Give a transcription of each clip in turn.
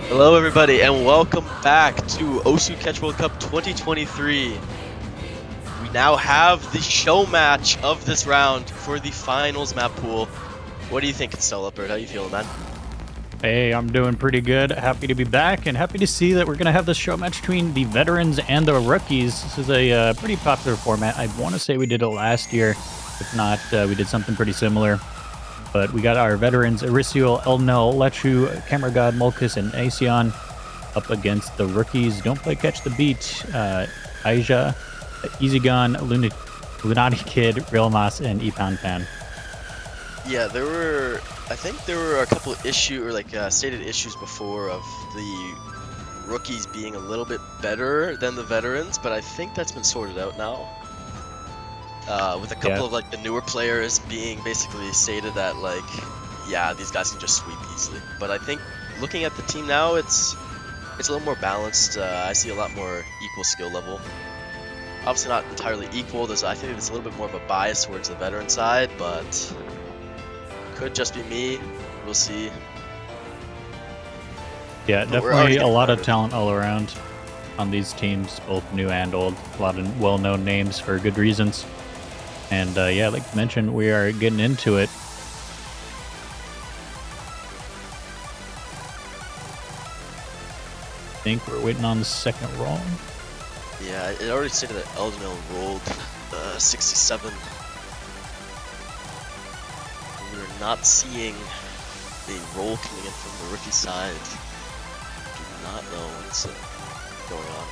Hello, everybody, and welcome back to Osu Catch World Cup 2023. We now have the show match of this round for the finals map pool. What do you think, Leopard? How you feeling, man? Hey, I'm doing pretty good. Happy to be back and happy to see that we're going to have this show match between the veterans and the rookies. This is a pretty popular format. I want to say we did it last year. If not, we did something pretty similar. But we got our veterans, Erisiel, Elnel, Lechu, Camera God, Mulkus, and Aesion up against the rookies. Don't Play Catch the Beat, Aija, Easygon, Lunati Kid, Realmas, and Epan Pan. Yeah, I think there were a couple of stated issues before of the rookies being a little bit better than the veterans, but I think that's been sorted out now. With a couple of the newer players being basically stated that yeah, these guys can just sweep easily. But I think looking at the team now, it's a little more balanced. I see a lot more equal skill level. Obviously not entirely equal. I think there's a little bit more of a bias towards the veteran side, but could just be me. We'll see. Yeah, definitely a lot of talent all around on these teams, both new and old. A lot of well-known names for good reasons. And yeah, like you mentioned, we are getting into it. I think we're waiting on the second roll. Yeah, it already stated that Eldenel rolled 67. We're not seeing a roll coming in from the rookie side. Do not know what's going on.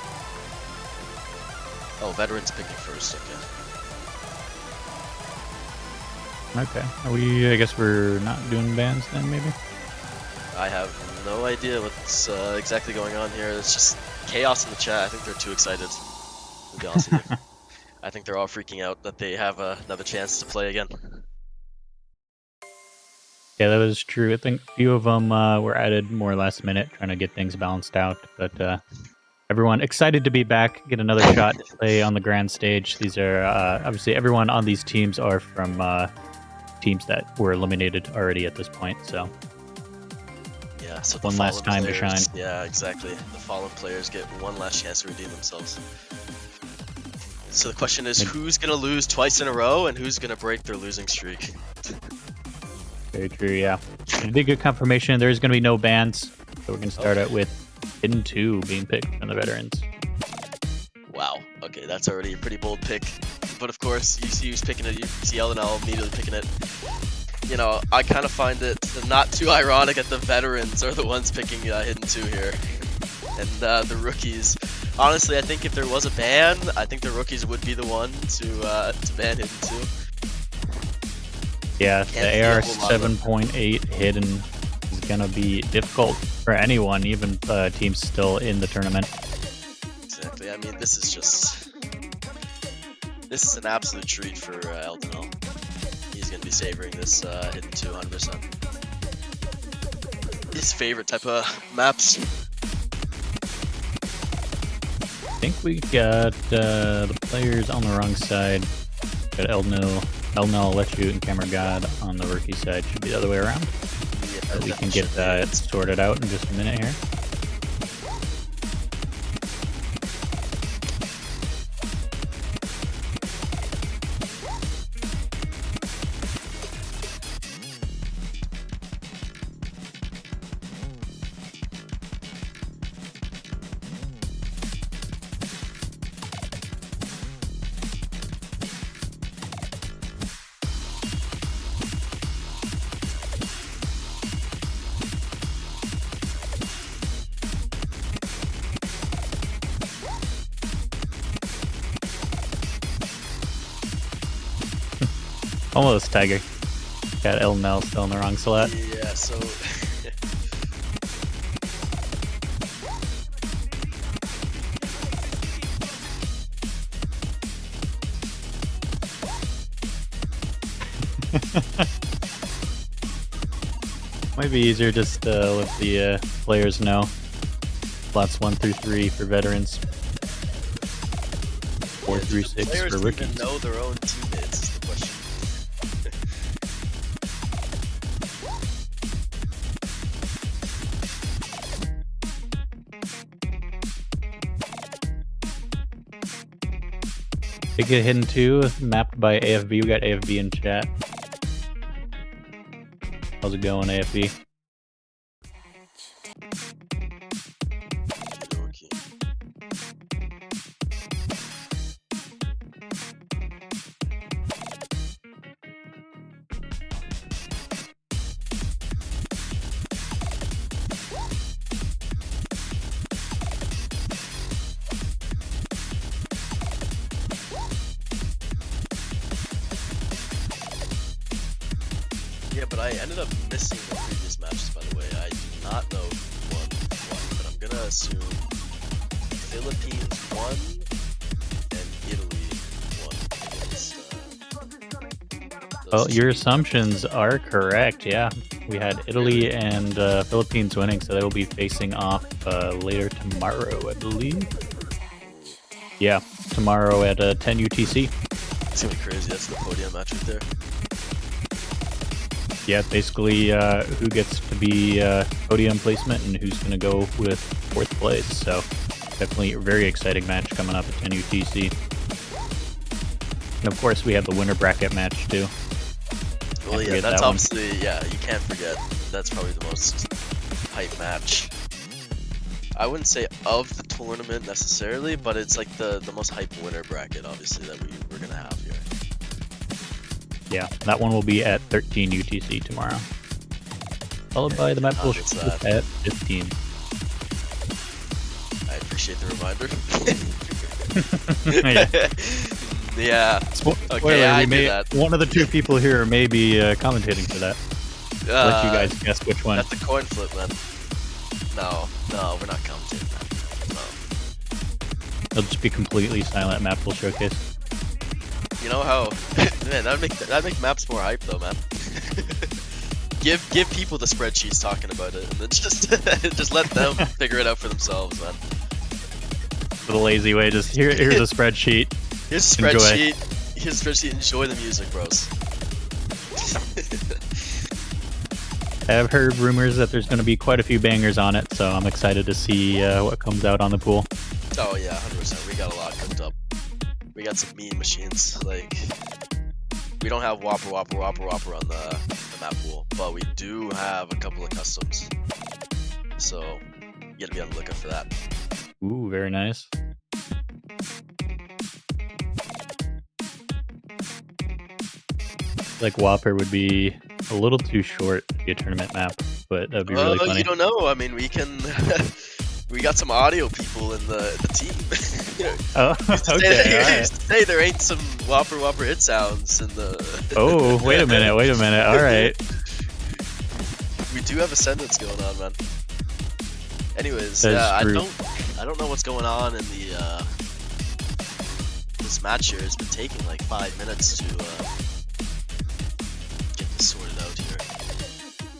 Oh, veterans picking first, Okay. I guess we're not doing bans then, maybe? I have no idea what's exactly going on here. It's just chaos in the chat. I think they're too excited, to be honest with you. I think they're all freaking out that they have another chance to play again. Yeah, that was true. I think a few of them were added more last minute, trying to get things balanced out. But everyone excited to be back, get another shot to play on the grand stage. These are obviously everyone on these teams are from teams that were eliminated already at this point. So yeah, so one last time to shine. Yeah, exactly. The fallen players get one last chance to redeem themselves. So the question is, who's gonna lose twice in a row, and who's gonna break their losing streak? Very true, yeah. A big good confirmation. There's going to be no bans. So we're going to start out with Hidden 2 being picked from the veterans. Wow. Okay, that's already a pretty bold pick. But of course, you see who's picking it. You see LNL immediately picking it. You know, I kind of find it not too ironic that the veterans are the ones picking Hidden 2 here. And the rookies. Honestly, I think if there was a ban, I think the rookies would be the one to ban Hidden 2. Yeah, the AR 7.8 Hidden is going to be difficult for anyone, even teams still in the tournament. Exactly. I mean, this is an absolute treat for Eldenel. He's going to be savoring this Hidden 2 100%. His favorite type of maps. I think we got the players on the wrong side. Got Elnel, Lechu, and Camera God on the rookie side. Should be the other way around. Yeah, so we can get that sorted out in just a minute here. Almost, Tiger. Got Elnel still in the wrong slot. Yeah, so... Might be easier just to let the players know. Slots 1 through 3 for veterans. 4 through 6 for rookies. Even know their own teammates is the question. Big Hidden 2, mapped by AFB. We got AFB in chat. How's it going, AFB? Yeah, but I ended up missing the previous matches, by the way. I do not know who won, but I'm gonna assume Philippines won and Italy won against Well, those your two. assumptions are correct, yeah. We had Italy and Philippines winning, so they will be facing off later tomorrow, I believe. Yeah, tomorrow at 10 UTC. It's gonna be crazy. That's the podium match right there. Yeah, basically who gets to be podium placement and who's going to go with 4th place. So definitely a very exciting match coming up at 10 UTC. And of course, we have the winner bracket match too. Well, yeah, that's obviously, yeah, you can't forget. That's probably the most hype match. I wouldn't say of the tournament necessarily, but it's like the most hype winner bracket, obviously, that we're going to have here. Yeah, that one will be at 13 UTC tomorrow. Followed by the map pool at 15. I appreciate the reminder. Yeah. Yeah. Okay, Spoiler, one of the two people here may be commentating for that. I'll let you guys guess which one. That's a coin flip, man. No, we're not commentating that. No. It'll just be completely silent map pool showcase. You know how, man, that'd make maps more hype though, man. give people the spreadsheets talking about it, and then just let them figure it out for themselves, man. For the lazy way, just here's a spreadsheet. Here's a spreadsheet. Here's a spreadsheet. Enjoy the music, bros. I've heard rumors that there's going to be quite a few bangers on it, so I'm excited to see what comes out on the pool. Oh yeah, 100%. We got a lot cooked up. We got some mean machines. Like, we don't have Whopper on the map pool, but we do have a couple of customs. So you gotta be on the lookout for that. Ooh, very nice. Like Whopper would be a little too short to be a tournament map, but that'd be really funny. You don't know. I mean, we can. We got some audio people in the team. Oh, okay. Right. Say there ain't some Whopper hit sounds in the. Oh, wait a minute. All right. We do have Ascendants going on, man. Anyways, I don't know what's going on in the this match here. It's been taking like 5 minutes to get this sorted out here.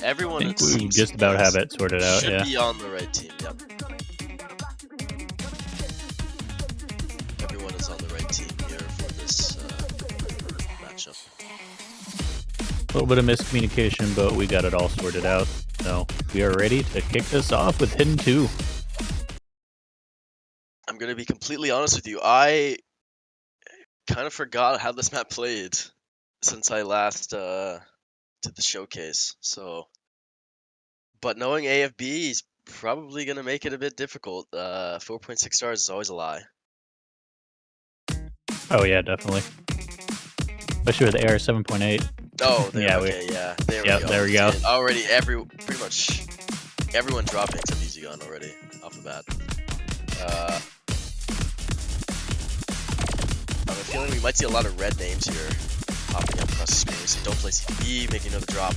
Everyone, I think we just about have it sorted out. Should be on the right team. Yep. Everyone is on the right team here for this matchup. A little bit of miscommunication, but we got it all sorted out. So we are ready to kick this off with Hidden 2. I'm gonna be completely honest with you. I kind of forgot how this map played since I last did the showcase. So, but knowing AFB is probably gonna make it a bit difficult. 4.6 stars is always a lie. Oh yeah, definitely. Especially with AR 7.8. Oh, yeah, yeah. There we go. There we go. Already, pretty much everyone dropping except Easy Gun already off the bat. I have a feeling we might see a lot of red names here popping up across the screen. We see Don't Play CB making another drop.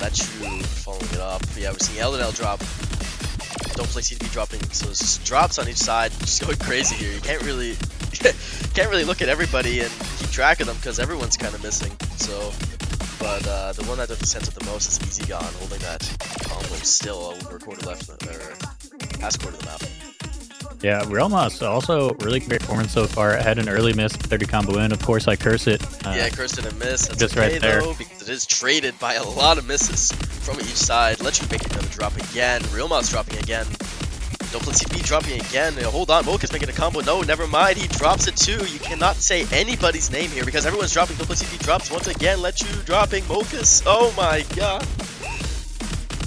Let You following it up. Yeah, we're seeing LNL drop. Don't Play CB dropping. So there's just drops on each side, just going crazy here. You can't really look at everybody and keep track of them because everyone's kind of missing. So, but the one that doesn't sense it the most is Easy Gone, holding that combo still over a quarter left, or past quarter of the map. Yeah, Realmos also really great performance so far. It had an early miss, 30 combo in. Of course, I curse it. Yeah, curse it and miss. That's just okay, right there. though, because it is traded by a lot of misses from each side. Let You make another drop again. Realmos dropping again. Don't let CP dropping again. Hold on, Mocha's making a combo. No, never mind. He drops it too. You cannot say anybody's name here because everyone's dropping. Don't let CP drops once again. Let you dropping Mochas. Oh my god.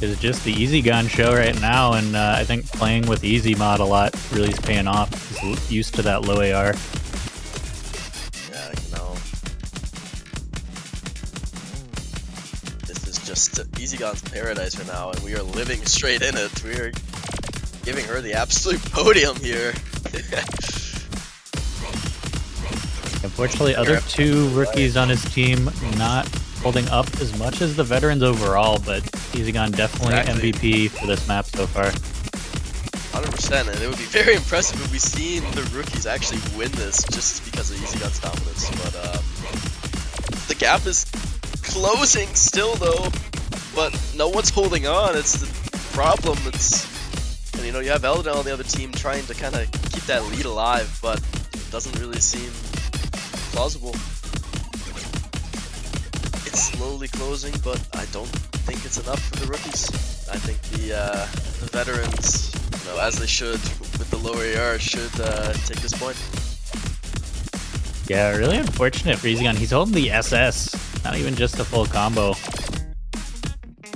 It's just the Easy Gun show right now, and I think playing with Easy Mod a lot really is paying off. He's used to that low AR. Yeah, you know. This is just Easy Gun's paradise for now, and we are living straight in it. We are giving her the absolute podium here. Unfortunately, other two rookies on his team not holding up as much as the veterans overall, but EasyGon definitely MVP for this map so far. 100%, and it would be very impressive if we seen the rookies actually win this just because of EasyGon's dominance. But the gap is closing still though, but no one's holding on. It's the problem. And you know, you have Eldon on the other team trying to kind of keep that lead alive, but it doesn't really seem plausible. It's slowly closing, but I don't think it's enough for the rookies. I think the veterans, you know, as they should with the lower AR, should take this point. Yeah, really unfortunate for EasyGon. He's holding the SS, not even just a full combo.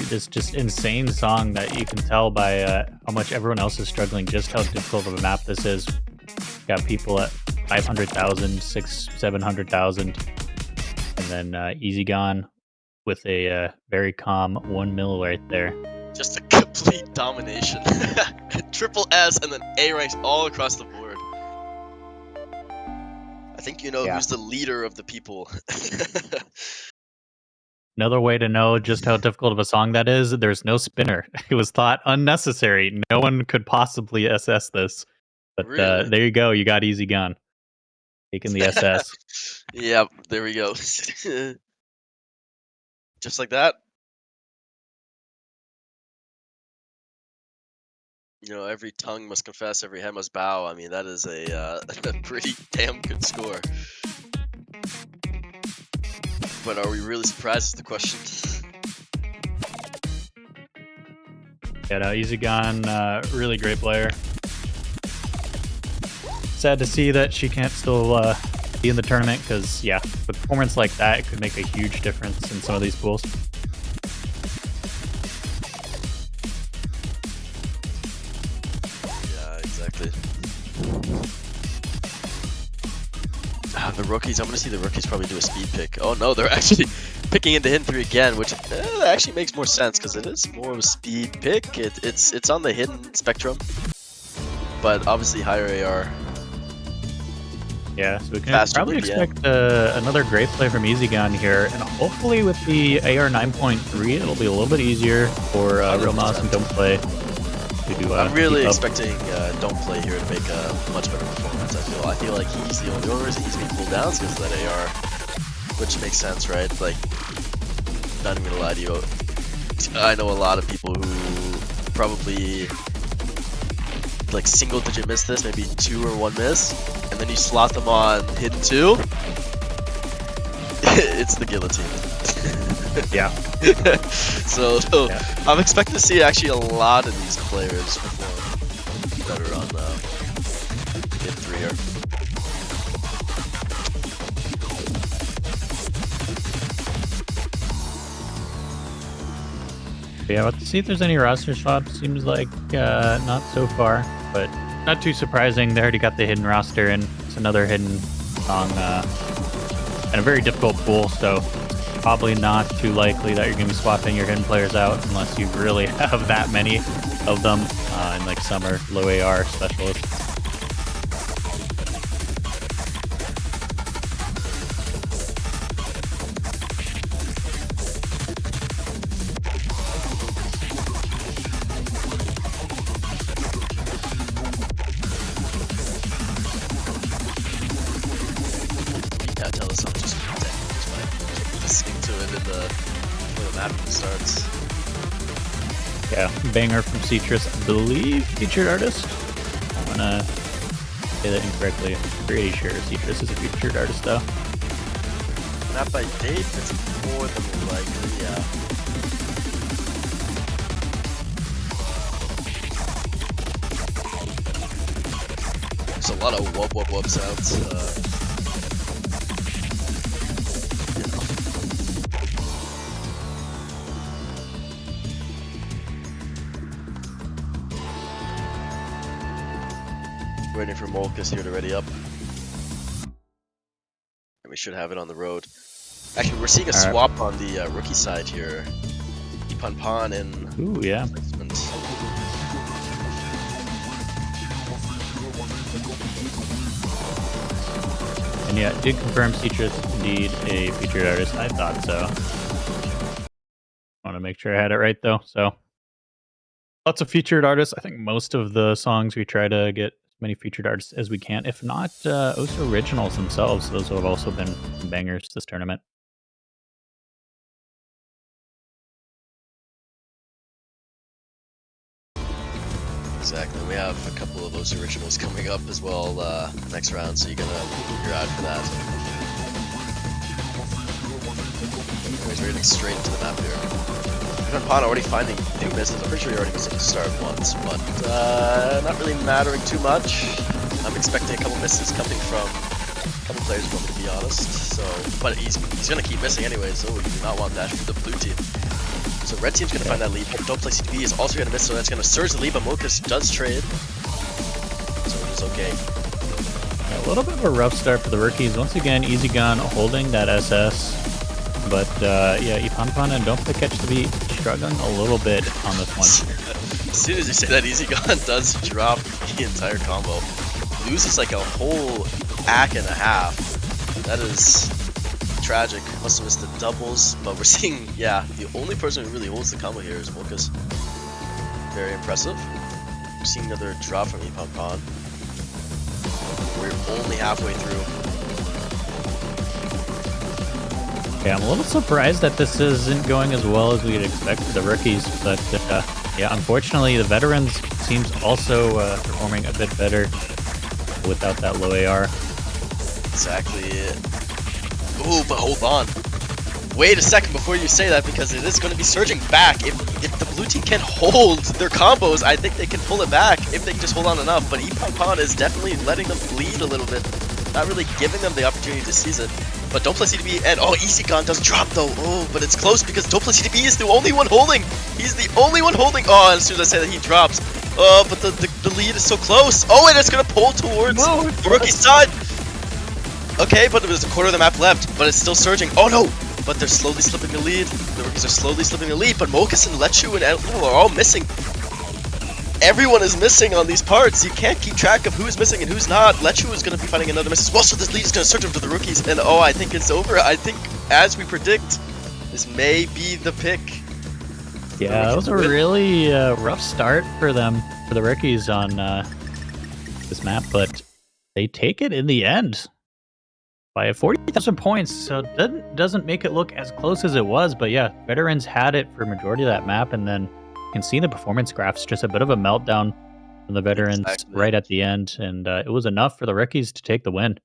This just insane song that you can tell by how much everyone else is struggling, just how difficult of a map this is. Got people at 500,000, 600,000, 700,000, and then EasyGon with a very calm 1 mil right there. Just a complete domination. Triple S and then A ranks all across the board. I think you know who's the leader of the people. Another way to know just how difficult of a song that is, there's no spinner. It was thought unnecessary. No one could possibly SS this. But Really? there you go. You got EasyGon taking the SS. Yep, there we go. Just like that. You know, every tongue must confess, every head must bow. I mean, that is a pretty damn good score. But are we really surprised is the question. Yeah, no, EasyGon, really great player. Sad to see that she can't still be in the tournament because, yeah, with performance like that, it could make a huge difference in some of these pools. Yeah, exactly. The rookies, I'm gonna see the rookies probably do a speed pick. Oh no, they're actually picking into hidden 3 again, which actually makes more sense because it is more of a speed pick. It's on the hidden spectrum, but obviously higher AR. Yeah, so we can probably expect another great play from EasyGon here, and hopefully with the AR 9.3, it'll be a little bit easier for Real Mouse and Don't Play to do. I'm really expecting Don't Play here to make a much better performance. I feel like he's the only reason he's being pulled down is because of that AR, which makes sense, right? Like, not even gonna lie to you, I know a lot of people who probably like single-digit miss this, maybe 2 or 1 miss, and then you slot them on hidden 2. It's the guillotine. Yeah. So yeah. I'm expecting to see actually a lot of these players perform better on hidden 3 here. Yeah, let's see if there's any roster swaps. Seems like not so far, but not too surprising. They already got the hidden roster, and it's another hidden song and a very difficult pool, so probably not too likely that you're going to be swapping your hidden players out unless you really have that many of them in like summer low AR specialists. Yeah, banger from Citrus, I believe, featured artist. I'm gonna say that incorrectly. I'm pretty sure Citrus is a featured artist, though. Not by date, it's more than likely, yeah. lot of wub wub wub sounds. Waiting for Molkus here to ready up. And we should have it on the road. Actually, we're seeing a swap on the rookie side here. Pan and ooh, yeah. Placement. And yeah, did confirm Citrus indeed a featured artist. I thought so. Want to make sure I had it right though. So lots of featured artists. I think most of the songs we try to get as many featured artists as we can. If not, also originals themselves. Those have also been bangers this tournament. Exactly. We have a couple of those originals coming up as well next round, so you gotta keep your eye for that. Anyways, we're getting straight into the map here. Pan already finding 2 misses. I'm pretty sure he already missed at the start once, but not really mattering too much. I'm expecting a couple misses coming from a couple players, to be honest. So, but he's gonna keep missing anyway, so we do not want that for the blue team. So red team's gonna find that lead. Don't play CTB is also gonna miss, so that's gonna surge the lead, but Mokus does trade. So it's okay. A little bit of a rough start for the rookies. Once again, Easy Gun holding that SS. But yeah, Ipanpan and Don't Play Catch the Beat struggling a little bit on this one. As soon as you say that, Easy Gun does drop the entire combo. Loses like a whole ack and a half. That is tragic. Must have missed the doubles, but we're seeing, yeah, the only person who really holds the combo here is Mokus. Very impressive. We're seeing another drop from Ipanpan. We're only halfway through. Yeah, I'm a little surprised that this isn't going as well as we'd expect for the rookies, but yeah, unfortunately, the veterans seems also performing a bit better without that low AR. Exactly. Ooh, but hold on. Wait a second before you say that, because it is going to be surging back. If the blue team can hold their combos, I think they can pull it back if they can just hold on enough. But Ipanpan is definitely letting them bleed a little bit, not really giving them the opportunity to seize it. But Don't Play CTB and Easy Gun does drop though. Oh, but it's close because Don't Play CTB is the only one holding. He's the only one holding. Oh, and as soon as I say that, he drops. Oh, but the lead is so close. Oh, and it's gonna pull towards the rookie side. Okay, but there's a quarter of the map left, but it's still surging. Oh no! But they're slowly slipping the lead. The rookies are slowly slipping the lead, but Mokus and Lechu and Elul are all missing. Everyone is missing on these parts. You can't keep track of who's missing and who's not. Lechu is going to be finding another miss as well, so this lead is going to surge over to the rookies. And oh, I think it's over. I think, as we predict, this may be the pick. Yeah, that was a really rough start for them, for the rookies on this map, but they take it in the end by 40,000 points, so it doesn't make it look as close as it was, but yeah, veterans had it for majority of that map, and then you can see the performance graphs, just a bit of a meltdown from the veterans right at the end, and it was enough for the rookies to take the win.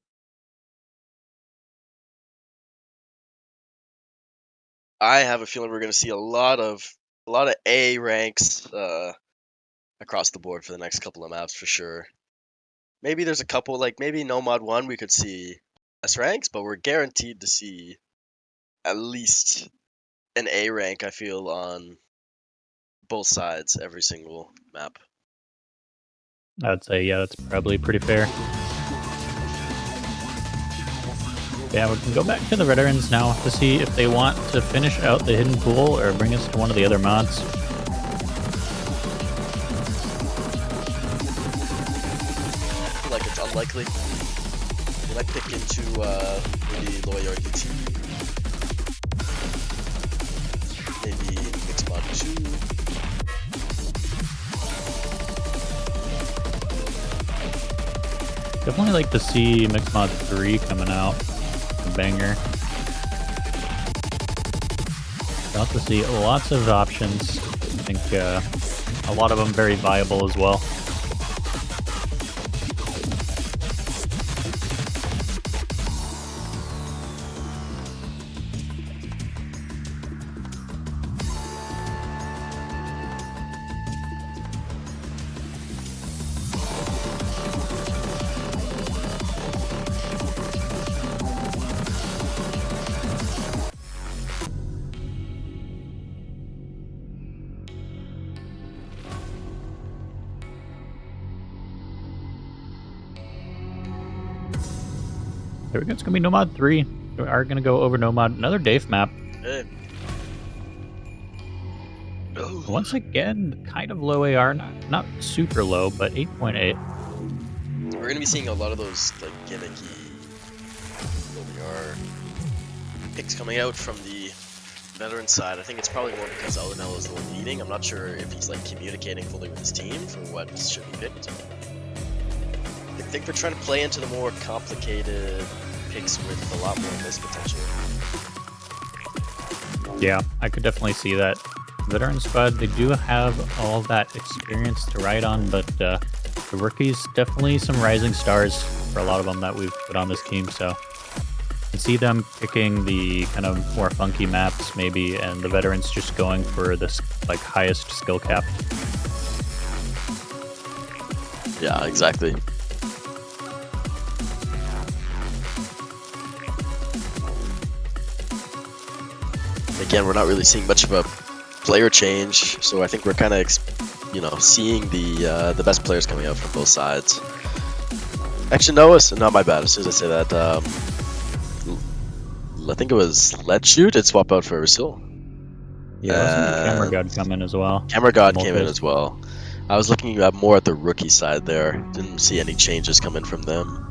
I have a feeling we're going to see a lot of A ranks across the board for the next couple of maps for sure. Maybe there's a couple, like maybe No Mod 1 we could see S ranks, but we're guaranteed to see at least an A rank, I feel, on both sides every single map. I'd say, yeah, that's probably pretty fair. Yeah, we can go back to the veterans now to see if they want to finish out the hidden pool or bring us to one of the other mods. I feel like it's unlikely. They might pick into maybe Loyal DT. Maybe Mixed Mod 2. Definitely like to see Mixed Mod 3 coming out. A banger. Got to see lots of options. I think a lot of them very viable as well. There we go. It's going to be Nomad 3. We are going to go over Nomad. Another Dave map. Hey. Oh. Once again, kind of low AR. Not super low, but 8.8. We're going to be seeing a lot of those like gimmicky OBR picks coming out from the veteran side. I think it's probably more because Elenel is the one leading. I'm not sure if he's like communicating fully with his team for what should be picked. I think they're trying to play into the more complicated picks with a lot more miss potential. Yeah, I could definitely see that. Veteran squad, they do have all that experience to ride on, but the rookies, definitely some rising stars for a lot of them that we've put on this team, so I can see them picking the kind of more funky maps maybe, and the veterans just going for this like highest skill cap. Yeah, exactly. Again, we're not really seeing much of a player change, so I think we're kind of, seeing the best players coming out from both sides. Actually, no, it's not my bad. As soon as I say that, I think it was Let's Shoot. It swapped out for Rasil. Yeah, I saw the Camera God come in as well. Camera God came in as well. I was looking more at the rookie side there. Didn't see any changes coming from them.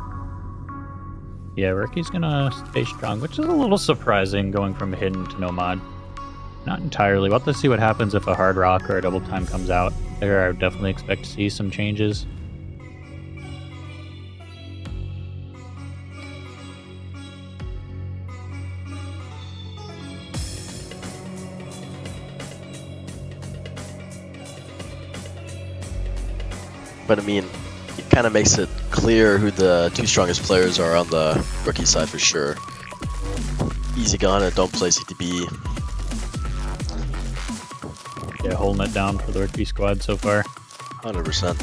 Yeah, rookie's gonna stay strong, which is a little surprising going from hidden to Nomad. Not entirely. We'll have to see what happens if a hard rock or a double time comes out. There, I would definitely expect to see some changes. But I mean, it kind of makes it clear who the two strongest players are on the rookie side for sure. Easy Gun and Don't Play CTB. Yeah, holding it down for the rookie squad so far. 100%.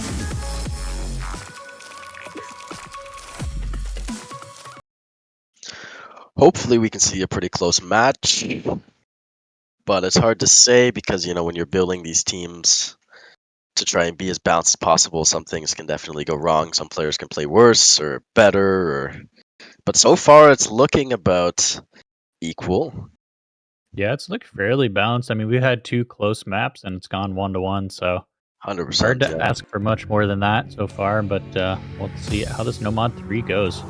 Hopefully we can see a pretty close match, but it's hard to say because, when you're building these teams to try and be as balanced as possible, some things can definitely go wrong. Some players can play worse or better, but so far it's looking about equal. Yeah, it's looked fairly balanced. I mean, we had 2 close maps and it's gone 1-1, so 100%. hard to Yeah. ask for much more than that so far, but we'll see how this Nomad 3 goes.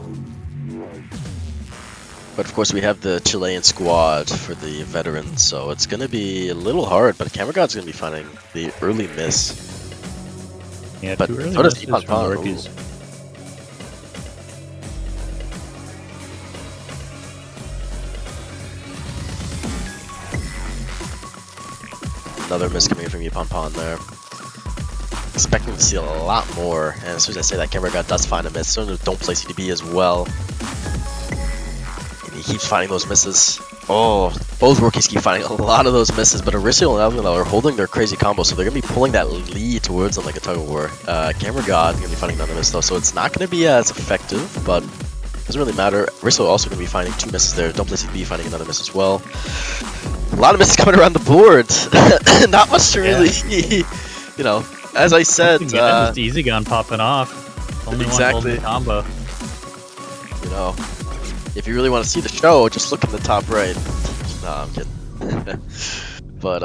But of course we have the Chilean squad for the veterans, so it's going to be a little hard, but Camera God's going to be finding the early miss. Yeah, but too early so does misses from the rookies. Another miss coming in from Ypon there. Expecting to see a lot more, and as soon as I say that, Camera God does find a miss. So Don't Play CDB as well. And he keeps finding those misses. Oh, both rookies keep finding a lot of those misses, but Aristiel and Elvinel are holding their crazy combo, so they're going to be pulling that lead towards them like a tug of war. Camera God is going to be finding another miss though, so it's not going to be as effective, but it doesn't really matter. Aristiel also going to be finding 2 misses there. Don't Play CDB finding another miss as well. A lot of misses coming around the board. Not much to really, as I said. Just Easy Gun popping off. Only exactly. One combo. If you really want to see the show, just look in the top right. No, I'm kidding. But,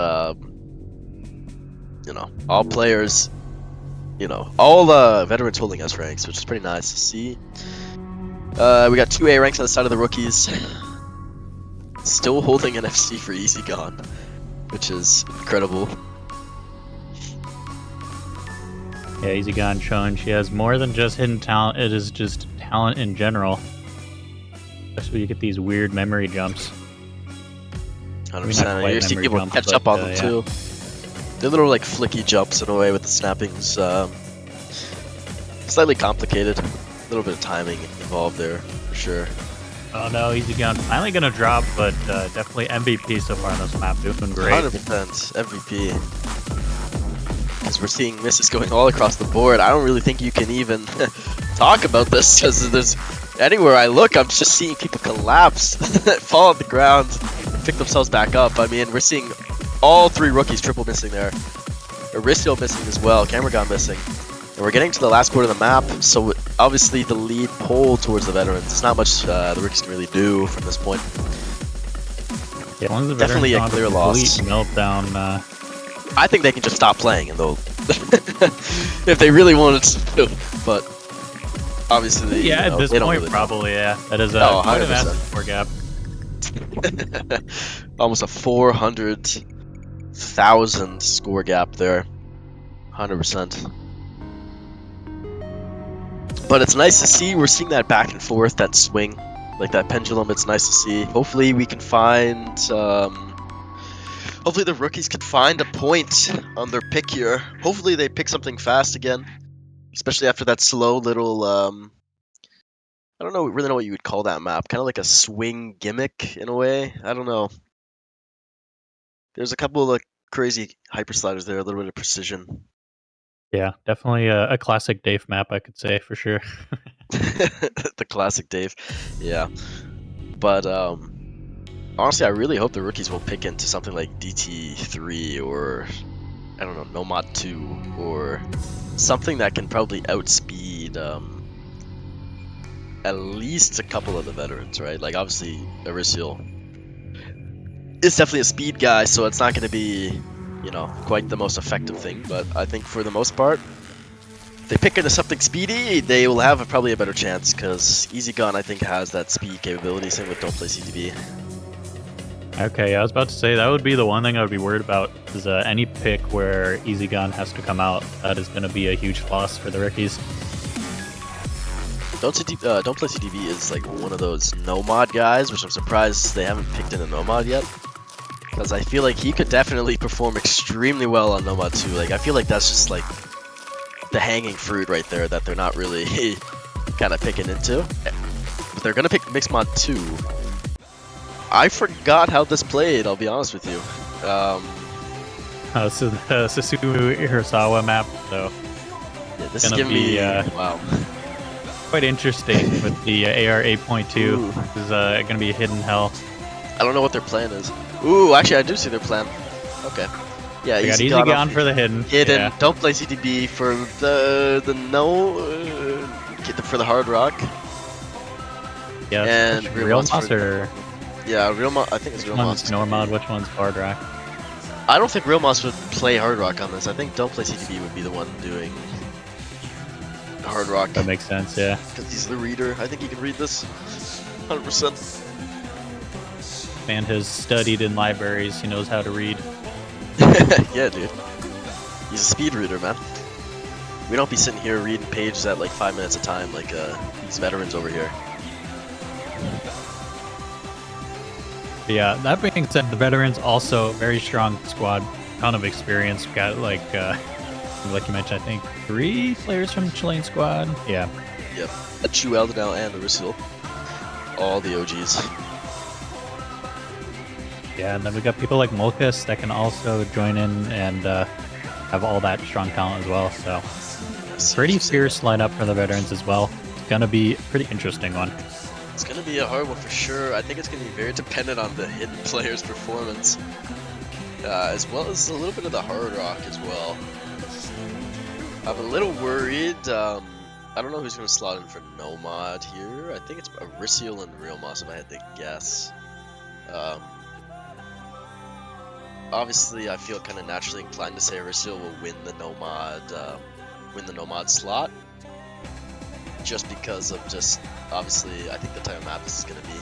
all players, all veterans holding S ranks, which is pretty nice to see. We got 2 A ranks on the side of the rookies. Still holding an FC for Easy Gone, which is incredible. Yeah, Easy Gone showing she has more than just hidden talent, it is just talent in general. Especially when you get these weird memory jumps. 100%. You see people catch up on them too. They're little like flicky jumps in a way with the snappings. Slightly complicated. A little bit of timing involved there, for sure. Oh no, Easy Gun finally gonna drop, but definitely MVP so far on this map, doing great. 100% MVP. Because we're seeing misses going all across the board. I don't really think you can even talk about this, because there's anywhere I look, I'm just seeing people collapse, fall on the ground, pick themselves back up. I mean, we're seeing all 3 rookies triple missing there. Aristiel missing as well, Camera Gun missing. And we're getting to the last quarter of the map, so obviously the lead pull towards the veterans. There's not much the rookies can really do from this point. Yeah, as long as the veterans Definitely a don't have clear complete loss. meltdown. I think they can just stop playing and they'll, if they really wanted to. But obviously, Yeah, at this they don't point, really probably, yeah. That is know. Oh, quite a 100%. massive score gap. Almost a 400,000 score gap there. 100%. But it's nice to see. We're seeing that back and forth, that swing, like that pendulum. It's nice to see. Hopefully we can find. Hopefully the rookies can find a point on their pick here. Hopefully they pick something fast again, especially after that slow little. I don't know really know what you would call that map. Kind of like a swing gimmick in a way. I don't know. There's a couple of like crazy hyper sliders there. A little bit of precision. Yeah, definitely a classic Dave map, I could say, for sure. The classic Dave. Yeah. But honestly, I really hope the rookies will pick into something like DT3 or I don't know, Nomad 2 or something that can probably outspeed at least a couple of the veterans, right? Like obviously Aristiel is definitely a speed guy, so it's not going to be, quite the most effective thing. But I think for the most part, if they pick into something speedy, they will have probably a better chance because Easy Gun I think has that speed capability. Same with Don't Play CDB. Okay, yeah, I was about to say that would be the one thing I would be worried about is any pick where Easy Gun has to come out. That is going to be a huge loss for the rookies. Don't Play CDB is like one of those Nomad guys, which I'm surprised they haven't picked in a Nomad yet. Because I feel like he could definitely perform extremely well on Nomad 2. Like, I feel like that's just like the hanging fruit right there that they're not really kind of picking into. But they're going to pick Mixed Mod 2. I forgot how this played, I'll be honest with you. This is the Susumu Hirasawa map, so Yeah, this is gonna giving be me wow. quite interesting with the AR 8.2. Ooh. This is gonna be a hidden hell. I don't know what their plan is. Ooh, actually, I do see their plan. Okay. Yeah, We got Easy Easy Gun Gun for the hidden. hidden. Yeah, Don't play CDB for the no for the hard rock. yeah. And Which Real Real Moss Moss for or Real Moss. I think it's which Real one's Moss. Normod? Which one's Hard Rock? I don't think Real Moss would play hard rock on this. I think Don't Play CDB would be the one doing hard rock That makes sense. Yeah. because he's the reader. I think he can read this 100%. Man has studied in libraries. He knows how to read. Yeah, dude. He's a speed reader, man. We don't be sitting here reading pages at like 5 minutes a time like these veterans over here. But yeah, that being said, the veterans also very strong squad, ton of experience. We've got like you mentioned, I think 3 players from the Chilean squad. Yeah, Yep. Chu Eldenau and Arisil. All the OGs. yeah, and then we got people like Molkus that can also join in and have all that strong talent as well. So Yes, pretty fierce lineup for the veterans as well. It's gonna be a pretty interesting one. It's gonna be a hard one for sure. I think it's gonna be very dependent on the hidden player's performance, as well as a little bit of the hard rock as well. I'm a little worried. I don't know who's gonna slot in for Nomad here. I think it's Arisil and Real Moss if I had to guess. Obviously, I feel kind of naturally inclined to say Arisil will win the Nomad slot. Just because of obviously I think the type of map this is gonna be,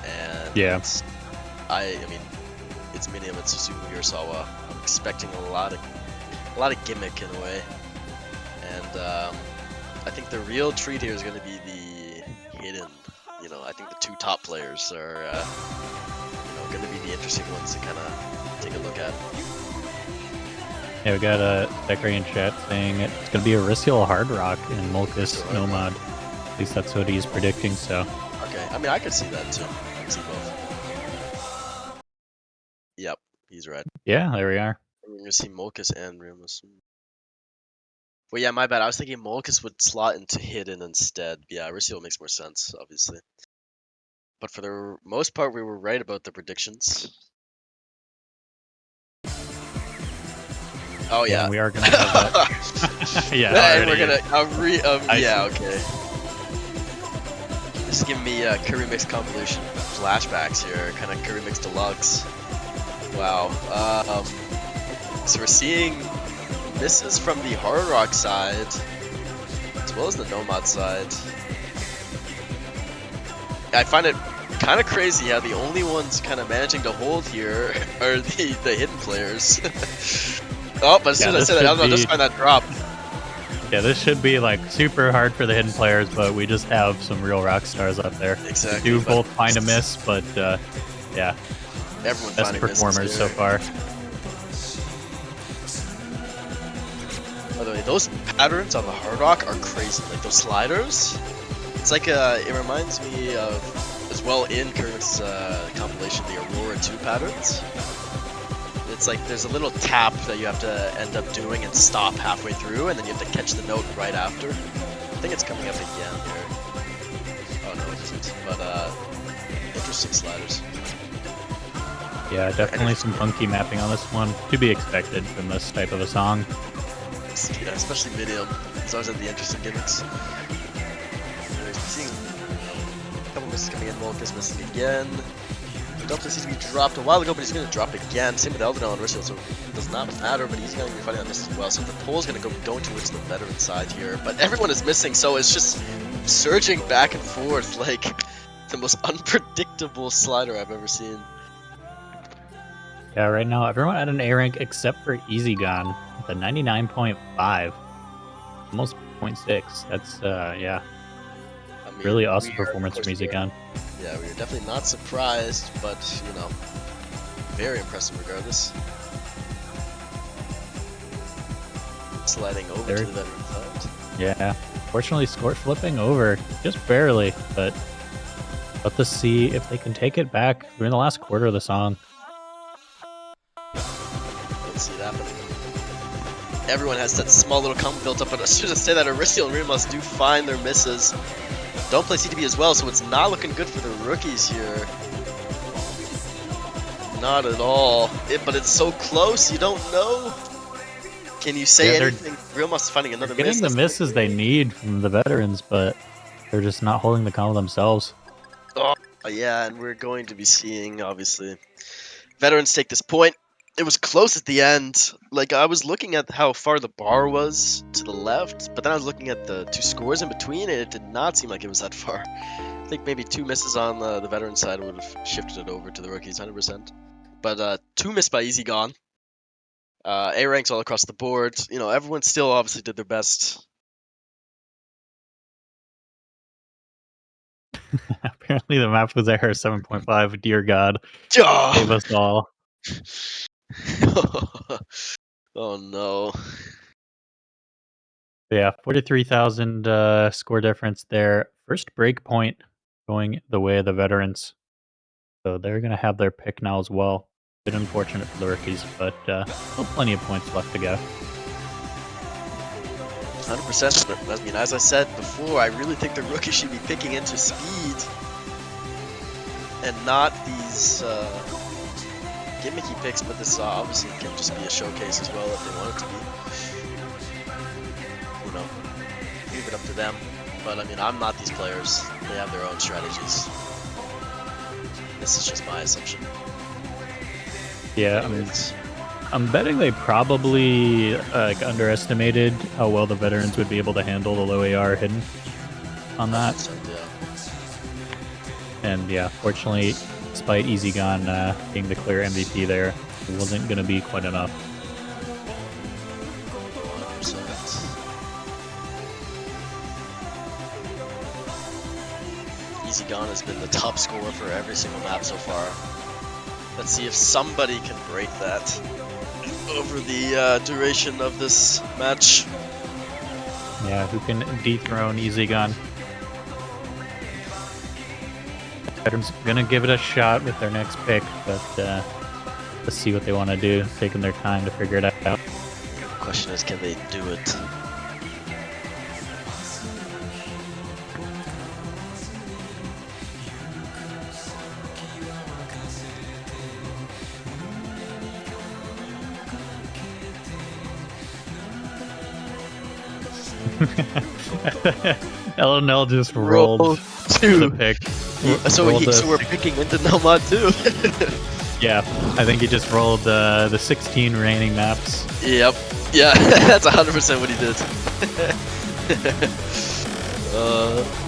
and Yeah. I mean it's Minium, it's Susumu Hirasawa. I'm expecting a lot of gimmick in a way, and I think the real treat here is gonna be the hidden. I think the 2 top players are gonna be the interesting ones to kind of take a look at. Yeah, we got a Decory in chat saying it's gonna be a Aristiel Hard Rock and Molkus Nomad. At least that's what he's predicting. So Okay, I mean I could see that too. I could see both. Yep, he's right. yeah, there we are. We're gonna see Molkus and Remus. Well, yeah, my bad. I was thinking Molkus would slot into hidden instead. Yeah, Arisil makes more sense, obviously. But for the most part, we were right about the predictions. Oh Yeah, yeah. and we are gonna have that. Yeah, And already. we're gonna, yeah, See. okay. Just give me a Curry Mix compilation flashbacks here, kind of Curry Mix Deluxe. Wow. So we're seeing misses from the Hard Rock side, as well as the Nomad side. I find it kind of crazy how the only ones kind of managing to hold here are the hidden players. Oh, but as soon as I said that, I'll just find that drop. Yeah, this should be like super hard for the hidden players, but we just have some real rock stars up there. Exactly. We do both find a miss, but yeah, everyone best performers so far. By the way, those patterns on the Hard Rock are crazy. Like those sliders, it's like it reminds me of as well in Kurt's compilation, the Aurora 2 patterns. It's like there's a little tap that you have to end up doing and stop halfway through, and then you have to catch the note right after. I think it's coming up again here. Oh no, it isn't. But interesting sliders. Yeah, definitely some funky mapping on this one. To be expected from this type of a song. Yeah, especially Medium. It's always at the interesting gimmicks. We're seeing a couple misses coming in. Volkus missing again. Dumpster seems to be dropped a while ago, but he's going to drop again. Same with Eldon on Rishil, so it does not matter, but he's going to be fighting on this as well. So the poll's going to go going towards the veteran side here, but everyone is missing, so it's just surging back and forth like the most unpredictable slider I've ever seen. Yeah, right now everyone at an A rank except for Easy Gone with a 99.5, almost 0.6. That's yeah, I mean, really awesome performance from Easy Gone. Yeah, we were definitely not surprised, but you know, very impressive regardless. Sliding over to the veteran side. Yeah, fortunately, score flipping over just barely, but let's see if they can take it back. We're in the last quarter of the song. Let's see it happen. Everyone has that small little combo built up, but as soon as I say that, Aristiel and Rimas do find their misses. Don't play CTB as well, so it's not looking good for the rookies here. Not at all. But it's so close, you don't know. Can you say anything? Rimas finding another miss. Getting the misses they need from the veterans, but they're just not holding the combo themselves. Oh, yeah, and we're going to be seeing, obviously, veterans take this point. It was close at the end. Like, I was looking at how far the bar was to the left, but then I was looking at the two scores in between, and it did not seem like it was that far. I think maybe two misses on the veteran side would have shifted it over to the rookies 100%. But two missed by Easy Gone. A ranks all across the board. You know, everyone still obviously did their best. Apparently the map was error 7.5. Dear God. Oh! Save us all. Oh no. Yeah, 43,000 score difference there. First break point going the way of the veterans. So they're going to have their pick now as well. Bit unfortunate for the rookies, but still plenty of points left to go. 100%. I mean, as I said before, I really think the rookies should be picking into speed and not these gimmicky picks, but this obviously can just be a showcase as well if they want it to be. You know, leave it up to them. But I mean, I'm not these players. They have their own strategies. This is just my assumption. Yeah, I'm betting they probably underestimated how well the veterans would be able to handle the low AR hidden on that. Yeah. And yeah, fortunately, despite Easy Gone being the clear MVP there, it wasn't going to be quite enough. 100%. Easy Gone has been the top scorer for every single map so far. Let's see if somebody can break that over the duration of this match. Yeah, who can dethrone Easy Gone? Veterans gonna give it a shot with their next pick, but let's see what they want to do. Taking their time to figure it out. The question is, can they do it? LNL just rolled Roll for the 2. pick. So we're picking into Nomad too. Yeah, I think he just rolled the 16 remaining maps. Yep. Yeah, that's 100% what he did.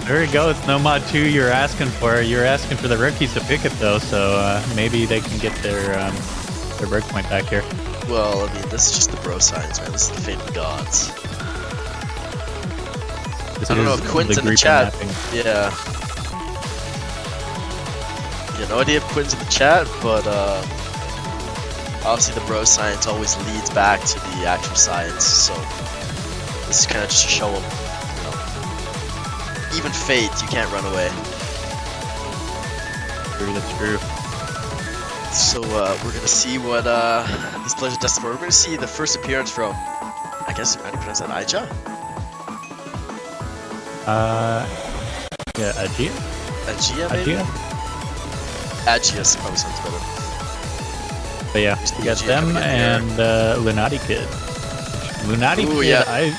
There we go. It's Nomad 2 you're asking for. You're asking for the rookies to pick it though, so maybe they can get their breakpoint back here. well, I mean, this is just the bro science, man. This is the fate of the gods. This I don't know is if Quinn's in the Grieper chat. mapping. Yeah. Yeah, no idea if Quinn's in the chat, but obviously the bro science always leads back to the actual science, so this is kind of just to show them, you know, even fate, you can't run away. True, that's true. So we're gonna see what these players are destined for. We're gonna see the first appearance from, I guess, how do you pronounce that, Aija? Yeah, Agia? Agia, maybe? Agia? Agius probably sounds better. But yeah, Just we got Agia them coming in and Lunati Kid. Lunati Ooh, Kid, yeah.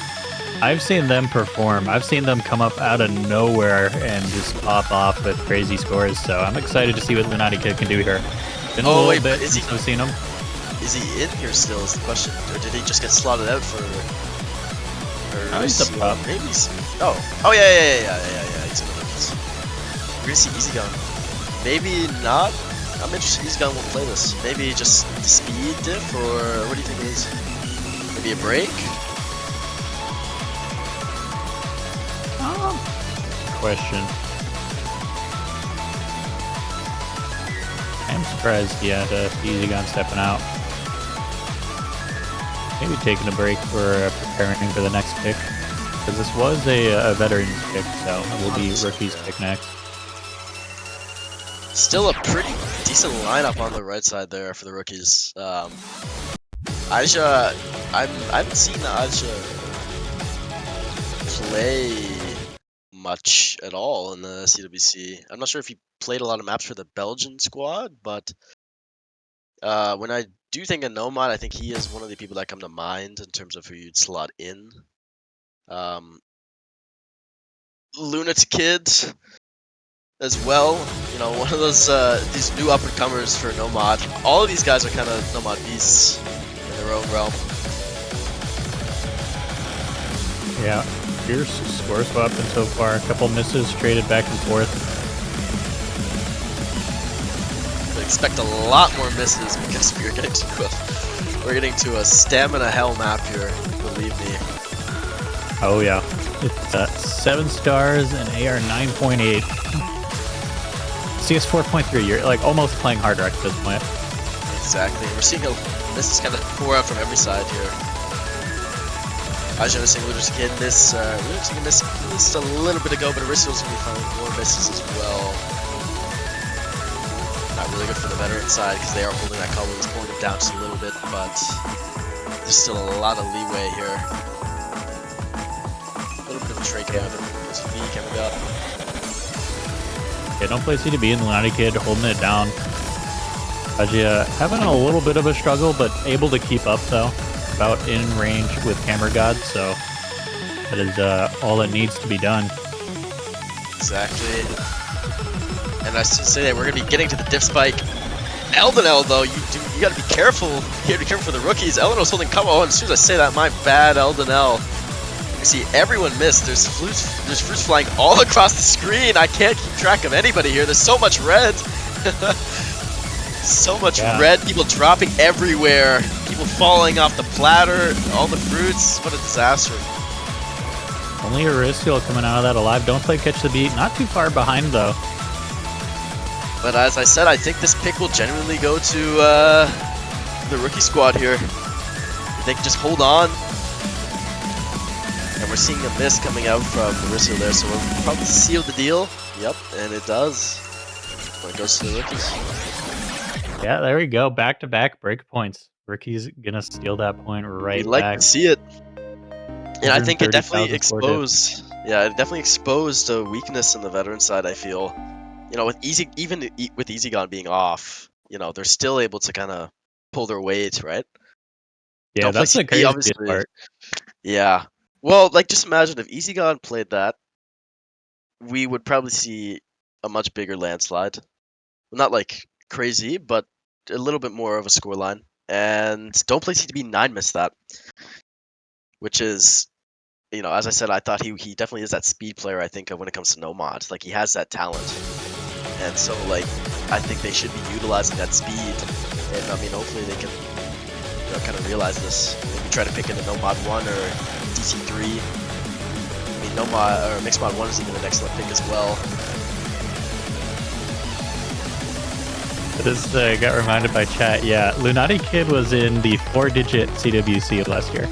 I've seen them perform. I've seen them come up out of nowhere and just pop off with crazy scores. So I'm excited to see what Lunati Kid can do here. Been a little wait, bit but since I've seen him. is he in here still is the question, or did he just get slotted out for? Oh, he's up top. Maybe he's. Oh yeah. He's in the rookies. We're gonna see Easy Gun. Maybe not. I'm interested. Easy Gun won't play this. Maybe just the speed diff, or what do you think it is? Maybe a break. Question. I'm surprised, yeah, to see Easy Gun stepping out. Maybe taking a break for preparing for the next pick. Because this was a veterans pick, so it will be rookies pick next. Still a pretty decent lineup on the right side there for the rookies. Aja, I haven't seen Aja play much at all in the CWC. I'm not sure if he played a lot of maps for the Belgian squad, but when I do think of Nomad, I think he is one of the people that come to mind in terms of who you'd slot in. Lunatic Kid as well. You know, one of those these new up and comers for Nomad. All of these guys are kind of Nomad beasts in their own realm. Yeah, fierce score swapping so far. A couple misses traded back and forth. But expect a lot more misses because we're getting to a stamina hell map here. Believe me. Oh yeah, it's 7 stars and AR 9.8. CS 4.3. You're like almost playing hard rock at this point. Exactly. We're seeing misses kind of pour out from every side here. Aja missing, Lunatic Kid miss. Lunatic missed a little bit ago, but Aristo's gonna be finding more misses as well. Not really good for the veteran side because they are holding that color, it's pulling them down just a little bit, but there's still a lot of leeway here. A little bit of a trade coming out. There's V coming up. Yeah, don't play CDB and the Lunati Kid holding it down. Aja having a little bit of a struggle, but able to keep up though. About in range with Hammer God, so that is all that needs to be done. Exactly. And I say that we're gonna be getting to the diff spike. Eldenel though, you gotta be careful. You gotta be careful for the rookies. Eldenel's holding cover. Oh, and as soon as I say that, my bad, Eldenel. You see, everyone missed. There's fruits flying all across the screen. I can't keep track of anybody here. There's so much red. So much red, people dropping everywhere, people falling off the platter, all the fruits. What a disaster. Only Aristiel coming out of that alive. Don't play catch the beat. Not too far behind though. But as I said, I think this pick will genuinely go to the rookie squad here. They can just hold on. And we're seeing a miss coming out from Aristiel there, so we'll probably seal the deal. Yep, and it does. When it goes to the rookies. Yeah, there we go. Back-to-back break points. Rookie's gonna steal that point right We'd like back. to see it. And I think it definitely 130,000 exposed a weakness in the veteran side, I feel. You know, with Easy Gun being off, you know, they're still able to kind of pull their weight, right? Yeah, Don't play that's the CP, craziest obviously. part. Yeah. Well, like, just imagine if Easy God played that, we would probably see a much bigger landslide. Not like crazy, but a little bit more of a scoreline. And Don't Play CTB 9 missed that, which is, as I said, I thought he definitely is that speed player, I think, when it comes to no mod. Like, he has that talent. And so, like, I think they should be utilizing that speed. And, I mean, hopefully they can kind of realize this. Maybe try to pick in a no mod 1 or DC3. I mean, no mod, or Mixed Mod 1 is even an excellent pick as well. This got reminded by chat. Yeah, Lunati Kid was in the 4-digit CWC last year.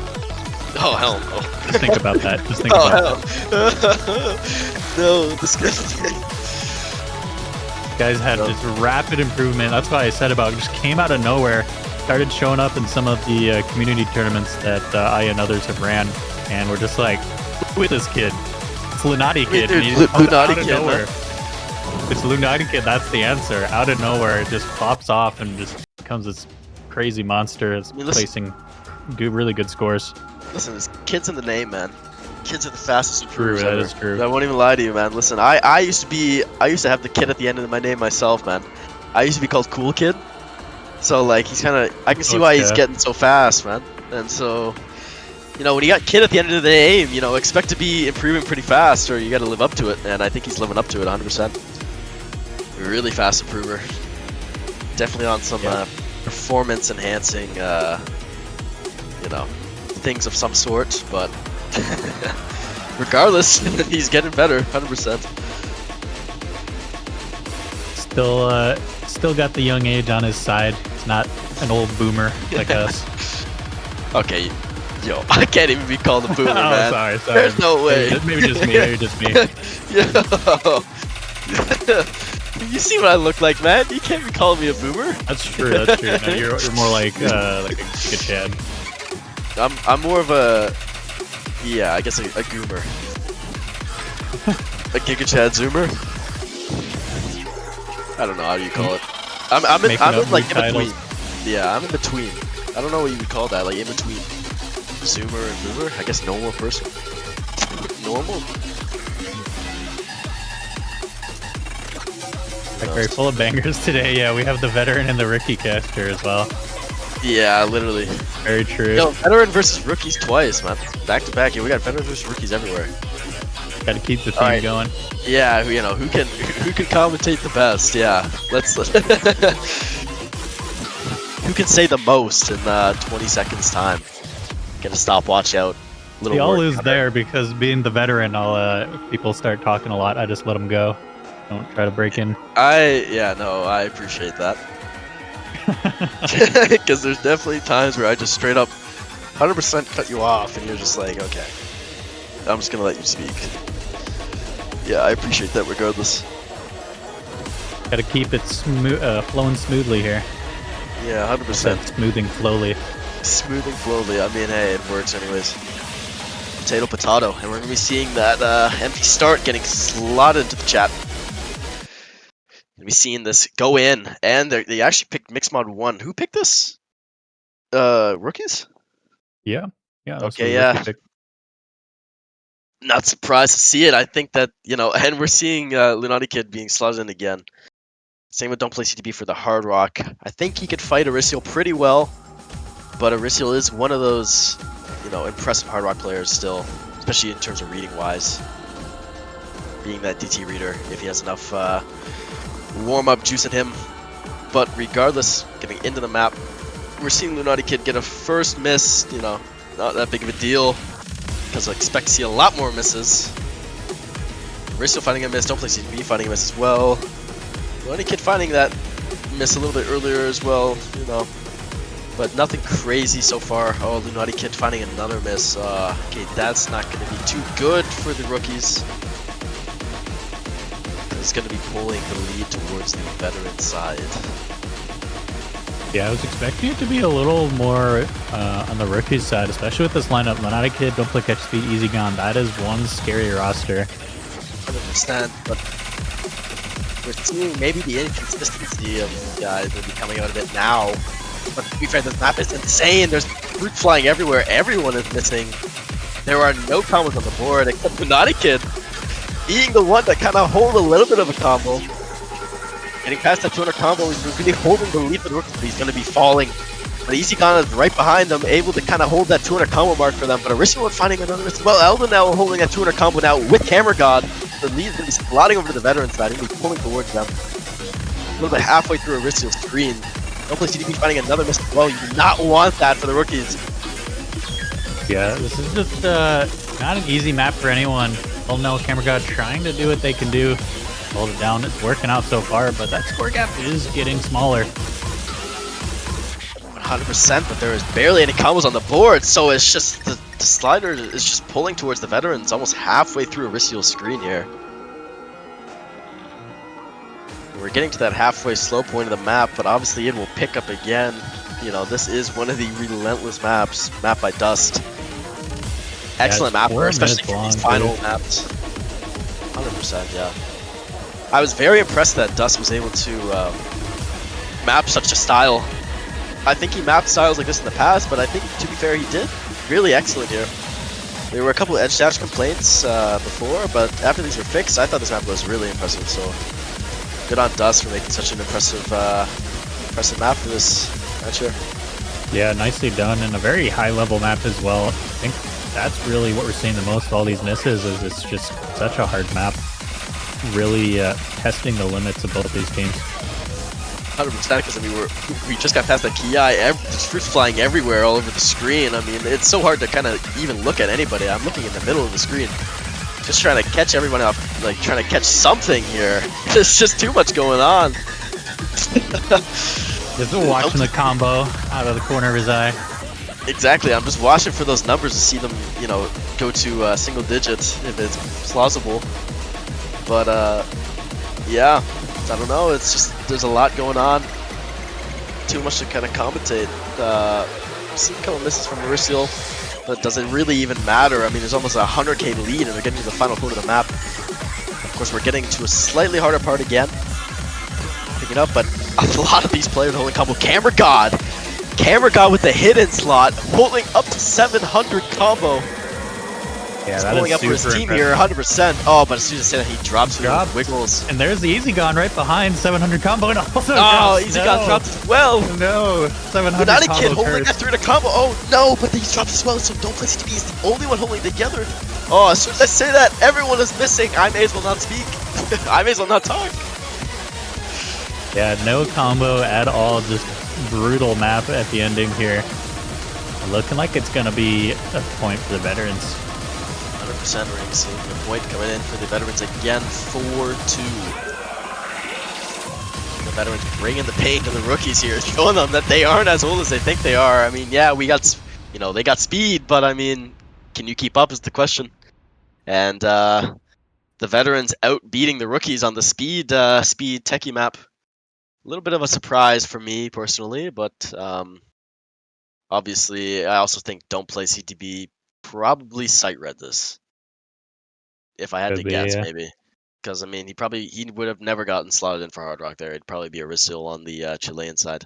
Oh, hell no. Just think about that. Just think about that. No, this guy. Guys had this rapid improvement. That's why I said about just came out of nowhere. Started showing up in some of the community tournaments that I and others have ran. And we're just like, who is this kid? It's Lunati Kid. Dude, Lunati Kid, nowhere. It's Lunati Kid, that's the answer. Out of nowhere, it just pops off and just becomes this crazy monster that's placing really good scores. Listen, there's kids in the name, man. Kids are the fastest improvers. True, that is true. I won't even lie to you, man. Listen, I used to have the kid at the end of my name myself, man. I used to be called Cool Kid. So, like, he's kind of, I can see why he's getting so fast, man. And so, when you got kid at the end of the name, expect to be improving pretty fast, or you got to live up to it. And I think he's living up to it 100%. Really fast improver. Definitely on some performance enhancing, things of some sort, but regardless, he's getting better, 100%. Still got the young age on his side. He's not an old boomer like us. Okay, yo, I can't even be called a boomer, oh, man. Sorry. There's no way. Maybe just me. Yo. You see what I look like, man? You can't be calling me a boomer. That's true. No, you're more like a good Chad. I'm more of a, I guess a goomer. A Giga Chad Zoomer. I don't know how you call it. I'm in like in between. Yeah, I'm in between. I don't know what you would call that. Like in between Zoomer and boomer. I guess normal person. Normal. Very full of bangers today. Yeah, we have the veteran and the rookie caster as well. Yeah, literally. Very true. Yo, veteran versus rookies twice, man. Back to back. Yeah, we got veteran versus rookies everywhere. Got to keep the theme going. Yeah, who can commentate the best? Yeah, let's. Who can say the most in 20 seconds time? Get a stopwatch out. We all lose there because being the veteran, people start talking a lot. I just let them go. Don't try to break in. I appreciate that. Because there's definitely times where I just straight up 100% cut you off and you're just like, okay, I'm just gonna let you speak. Yeah, I appreciate that regardless. Gotta keep it flowing smoothly here. Yeah, 100%. Smoothing slowly. Smoothing slowly. I mean, hey, it works anyways. Potato. And we're gonna be seeing that empty start getting slotted into the chat. Gonna be seeing this go in, and they actually picked Mixed Mod 1. Who picked this? Rookies? Yeah. Okay, yeah. Not surprised to see it. I think that, and we're seeing Lunati Kid being slotted in again. Same with Don't Play CTB for the Hard Rock. I think he could fight Arisial pretty well, but Arisial is one of those, impressive Hard Rock players still, especially in terms of reading wise. Being that DT reader, if he has enough warm-up juice in him. But regardless, getting into the map, we're seeing Lunati Kid get a first miss, not that big of a deal, because I expect to see a lot more misses. We're still finding a miss, Don't Play CTB finding a miss as well. Lunati Kid finding that miss a little bit earlier as well, but nothing crazy so far. Oh, Lunati Kid finding another miss. Okay, that's not going to be too good for the rookies. It's going to be pulling the lead towards the veteran side. Yeah, I was expecting it to be a little more on the rookies side, especially with this lineup. Lunati Kid, Don't Play Catch Speed, Easy Gone. That is one scary roster. 100%, but we're seeing maybe the inconsistency of these guys will be coming out of it now. But to be fair, this map is insane. There's brute flying everywhere. Everyone is missing. There are no combos on the board except for Naughty Kid being the one that kind of hold a little bit of a combo. Getting past that 200 combo, he's really holding the lead for the rookies, but he's going to be falling. But EasyCon is right behind them, able to kind of hold that 200 combo mark for them. But Aristiel finding another as well. Elden now holding that 200 combo now with Camera God. The lead is going to be sliding over to the veteran side. He's going to be pulling towards them. A little bit halfway through Aristiel's screen. Don't play CDP finding another miss as well. You do not want that for the rookies. Yeah, this is just not an easy map for anyone. Elden Camera God trying to do what they can do. Hold it down. It's working out so far, but that score gap is getting smaller. 100%, but there is barely any combos on the board, so it's just the slider is just pulling towards the veterans almost halfway through Aristiel's screen here. We're getting to that halfway slow point of the map, but obviously it will pick up again. You know, this is one of the relentless maps, map by Dust. Excellent map, especially for these final maps. 100%, yeah. I was very impressed that Dust was able to map such a style. I think he mapped styles like this in the past, but I think, to be fair, he did really excellent here. There were a couple of edge dash complaints before, but after these were fixed, I thought this map was really impressive. So good on Dust for making such an impressive map for this match here. Yeah, nicely done, and a very high-level map as well. I think that's really what we're seeing the most of all these misses, is it's just such a hard map. Really testing the limits of both these teams. 100%, because I mean we just got past that Ki, there's fruits flying everywhere all over the screen. I mean, it's so hard to kind of even look at anybody. I'm looking in the middle of the screen, just trying to catch everyone up, like trying to catch something here. There's just too much going on. Just watching the combo out of the corner of his eye. Exactly, I'm just watching for those numbers to see them, you know, go to single digits if it's plausible. But yeah, I don't know. It's just there's a lot going on. Too much to kind of commentate. Seen a couple misses from Aristiel, but does it really even matter? I mean, there's almost a 100k lead, and they're getting to the final point of the map. Of course, we're getting to a slightly harder part again. Picking up, but a lot of these players holding combo. Camera God with the hidden slot, holding up to 700 combo. Yeah, he's that pulling is up for his super team here, 100%. Oh, but as soon as I say that, he drops through wiggles. And there's the EasyGon right behind 700 combo, and also EasyGon dropped as well. No, 700 Not a combo kid holding curse. that through the combo. Oh no, but he's dropped as well. So don't play CTB. He's the only one holding together. Oh, as soon as I say that, everyone is missing. I may as well not speak. I may as well not talk. Yeah, no combo at all. Just brutal map at the ending here. Looking like it's gonna be a point for the veterans. 100%, we're going to see the point coming in for the veterans again, 4-2. The veterans bringing the pain to the rookies here, showing them that they aren't as old as they think they are. I mean, yeah, we got, you know, they got speed, but I mean, can you keep up is the question. And the veterans out beating the rookies on the speed techie map. A little bit of a surprise for me personally, but obviously I also think don't play CTB probably sight read this. If I had to guess, maybe. Because, I mean, he would have never gotten slotted in for Hard Rock there. It'd probably be Aristiel on the Chilean side.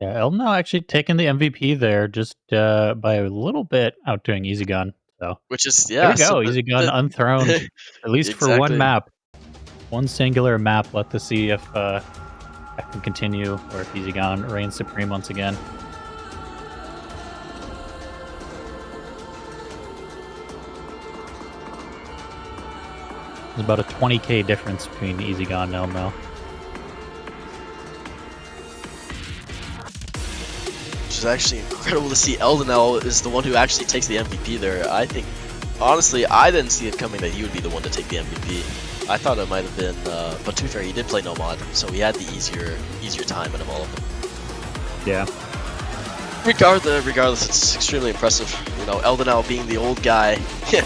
Yeah, Elden actually taking the MVP there, just by a little bit, outdoing EasyGon. So Which is, there yeah, we go, so EasyGon unthroned, at least for one exactly. map. One singular map. Let us see if that can continue, or if EasyGon reigns supreme once again. There's about a 20k difference between EasyGon and Elden. Which is actually incredible to see. Eldenel is the one who actually takes the MVP there. I think, honestly, I didn't see it coming that he would be the one to take the MVP. I thought it might have been, but to be fair, he did play no mod, so he had the easier time out of all of them. Yeah. Regardless, it's extremely impressive. You know, Eldenel being the old guy, you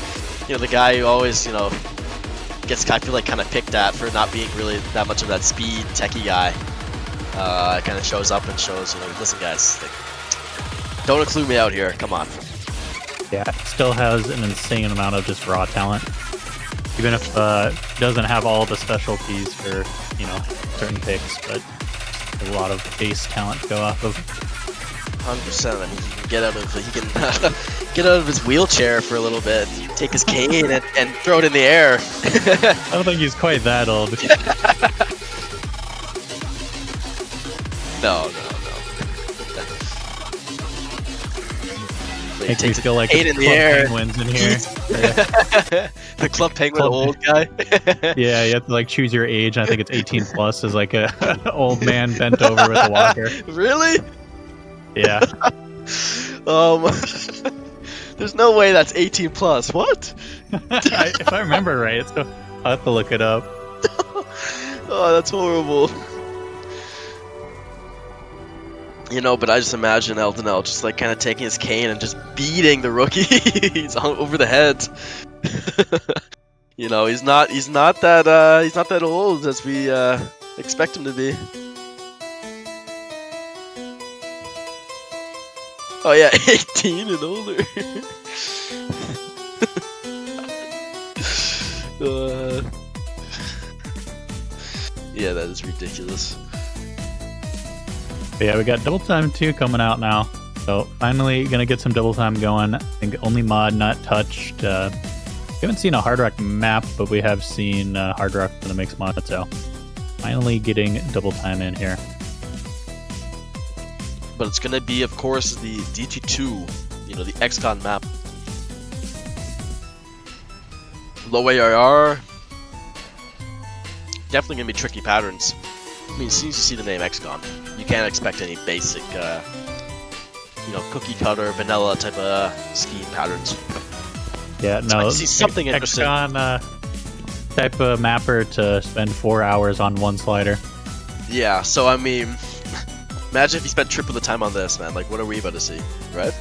know, the guy who always, you know, gets, I feel like, kind of picked at for not being really that much of that speed techie guy. Kind of shows up and shows, you know, listen guys, like, don't include me out here, come on. Yeah, still has an insane amount of just raw talent. Even if doesn't have all the specialties for, you know, certain picks, but a lot of base talent to go off of. 100%. I mean, he can get out of his wheelchair for a little bit, take his cane and throw it in the air. I don't think he's quite that old. No. So Makes me feel like cane in the air. Penguins in here. The Club Penguin old guy. Yeah, you have to like choose your age. I think it's 18 plus as like a old man bent over with a walker. Really? Yeah. There's no way that's 18 plus. What? If I remember right, so I'll have to look it up. Oh, that's horrible. You know, but I just imagine Eldonel just like kind of taking his cane and just beating the rookies over the head. You know, he's not that old as we expect him to be. Oh yeah, 18 and older. Yeah, that is ridiculous. But yeah, we got Double Time 2 coming out now. So finally gonna get some Double Time going. I think only mod not touched. We haven't seen a Hard Rock map, but we have seen Hard Rock for the mixed mod, so finally getting Double Time in here. But it's gonna be, of course, the DT2, you know, the XCON map. Low ARR. Definitely gonna be tricky patterns. I mean, as soon as you see the name XCON, you can't expect any basic, you know, cookie cutter, vanilla type of scheme patterns. Yeah, no. I see something interesting. XCON type of mapper to spend 4 hours on one slider. Yeah, so I mean, imagine if you spent triple the time on this, man. Like, what are we about to see, right?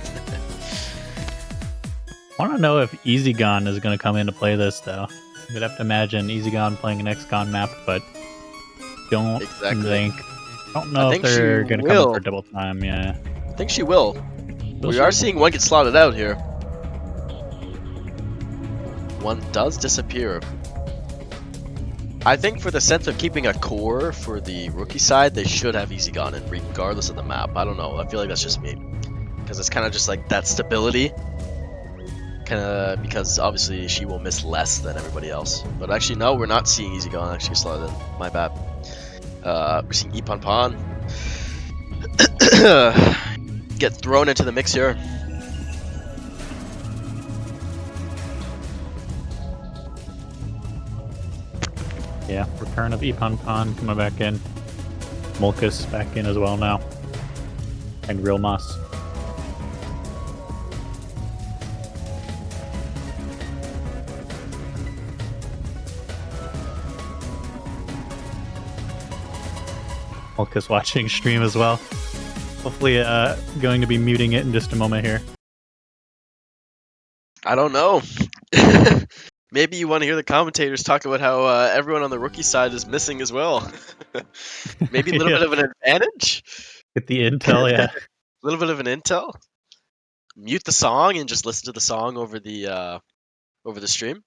I want to know if Easy Gone is going to come in to play this, though. You'd have to imagine Easy Gone playing an XCON map, but don't know if they're going to come in for Double Time, yeah. I think she will. We are seeing one get slotted out here. One does disappear. I think for the sense of keeping a core for the rookie side, they should have Easy Gone in regardless of the map. I don't know. I feel like that's just me. Because it's kind of just like that stability. Kind of because obviously she will miss less than everybody else. But actually, no, we're not seeing Easy Gone actually slotted in. My bad. We're seeing Ipon Pon get thrown into the mix here. Yeah, return of Ipon Pon coming back in. Molkus back in as well now. And Real Moss. Molkus watching stream as well. Hopefully going to be muting it in just a moment here. I don't know. Maybe you want to hear the commentators talk about how everyone on the rookie side is missing as well. Maybe a little bit of an advantage. Get the intel, yeah. A little bit of an intel. Mute the song and just listen to the song over the stream.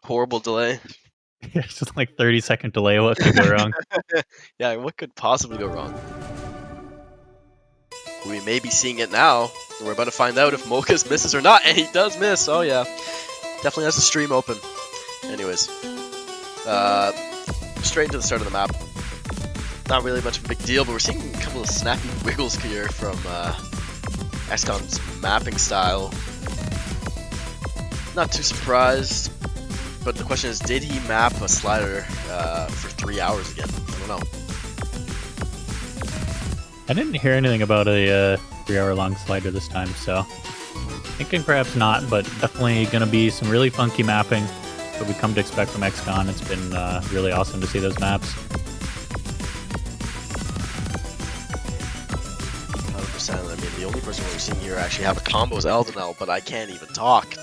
Horrible delay. Yeah, it's just like 30-second delay. What could go wrong? Yeah, what could possibly go wrong? We may be seeing it now. We're about to find out if Molkus misses or not, and he does miss. Oh yeah, definitely has the stream open. Anyways, straight into the start of the map. Not really much of a big deal, but we're seeing a couple of snappy wiggles here from XCOM's mapping style. Not too surprised, but the question is, did he map a slider for 3 hours again? I don't know. I didn't hear anything about a 3-hour-long slider this time, so thinking perhaps not, but definitely going to be some really funky mapping that we come to expect from XCON. It's been really awesome to see those maps. 100%. I mean, the only person we're seeing here actually have a combo is Eldonel, but I can't even talk.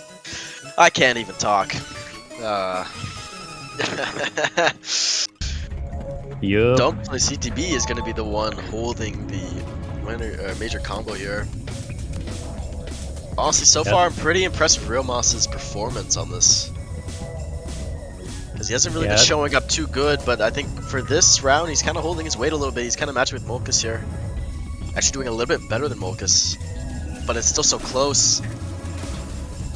I can't even talk. Yup. Don't play CTB is going to be the one holding the major combo here. Honestly, so far I'm pretty impressed with Real Moss's performance on this. Because he hasn't really been showing up too good, but I think for this round he's kind of holding his weight a little bit. He's kind of matching with Molkus here. Actually doing a little bit better than Molkus, but it's still so close.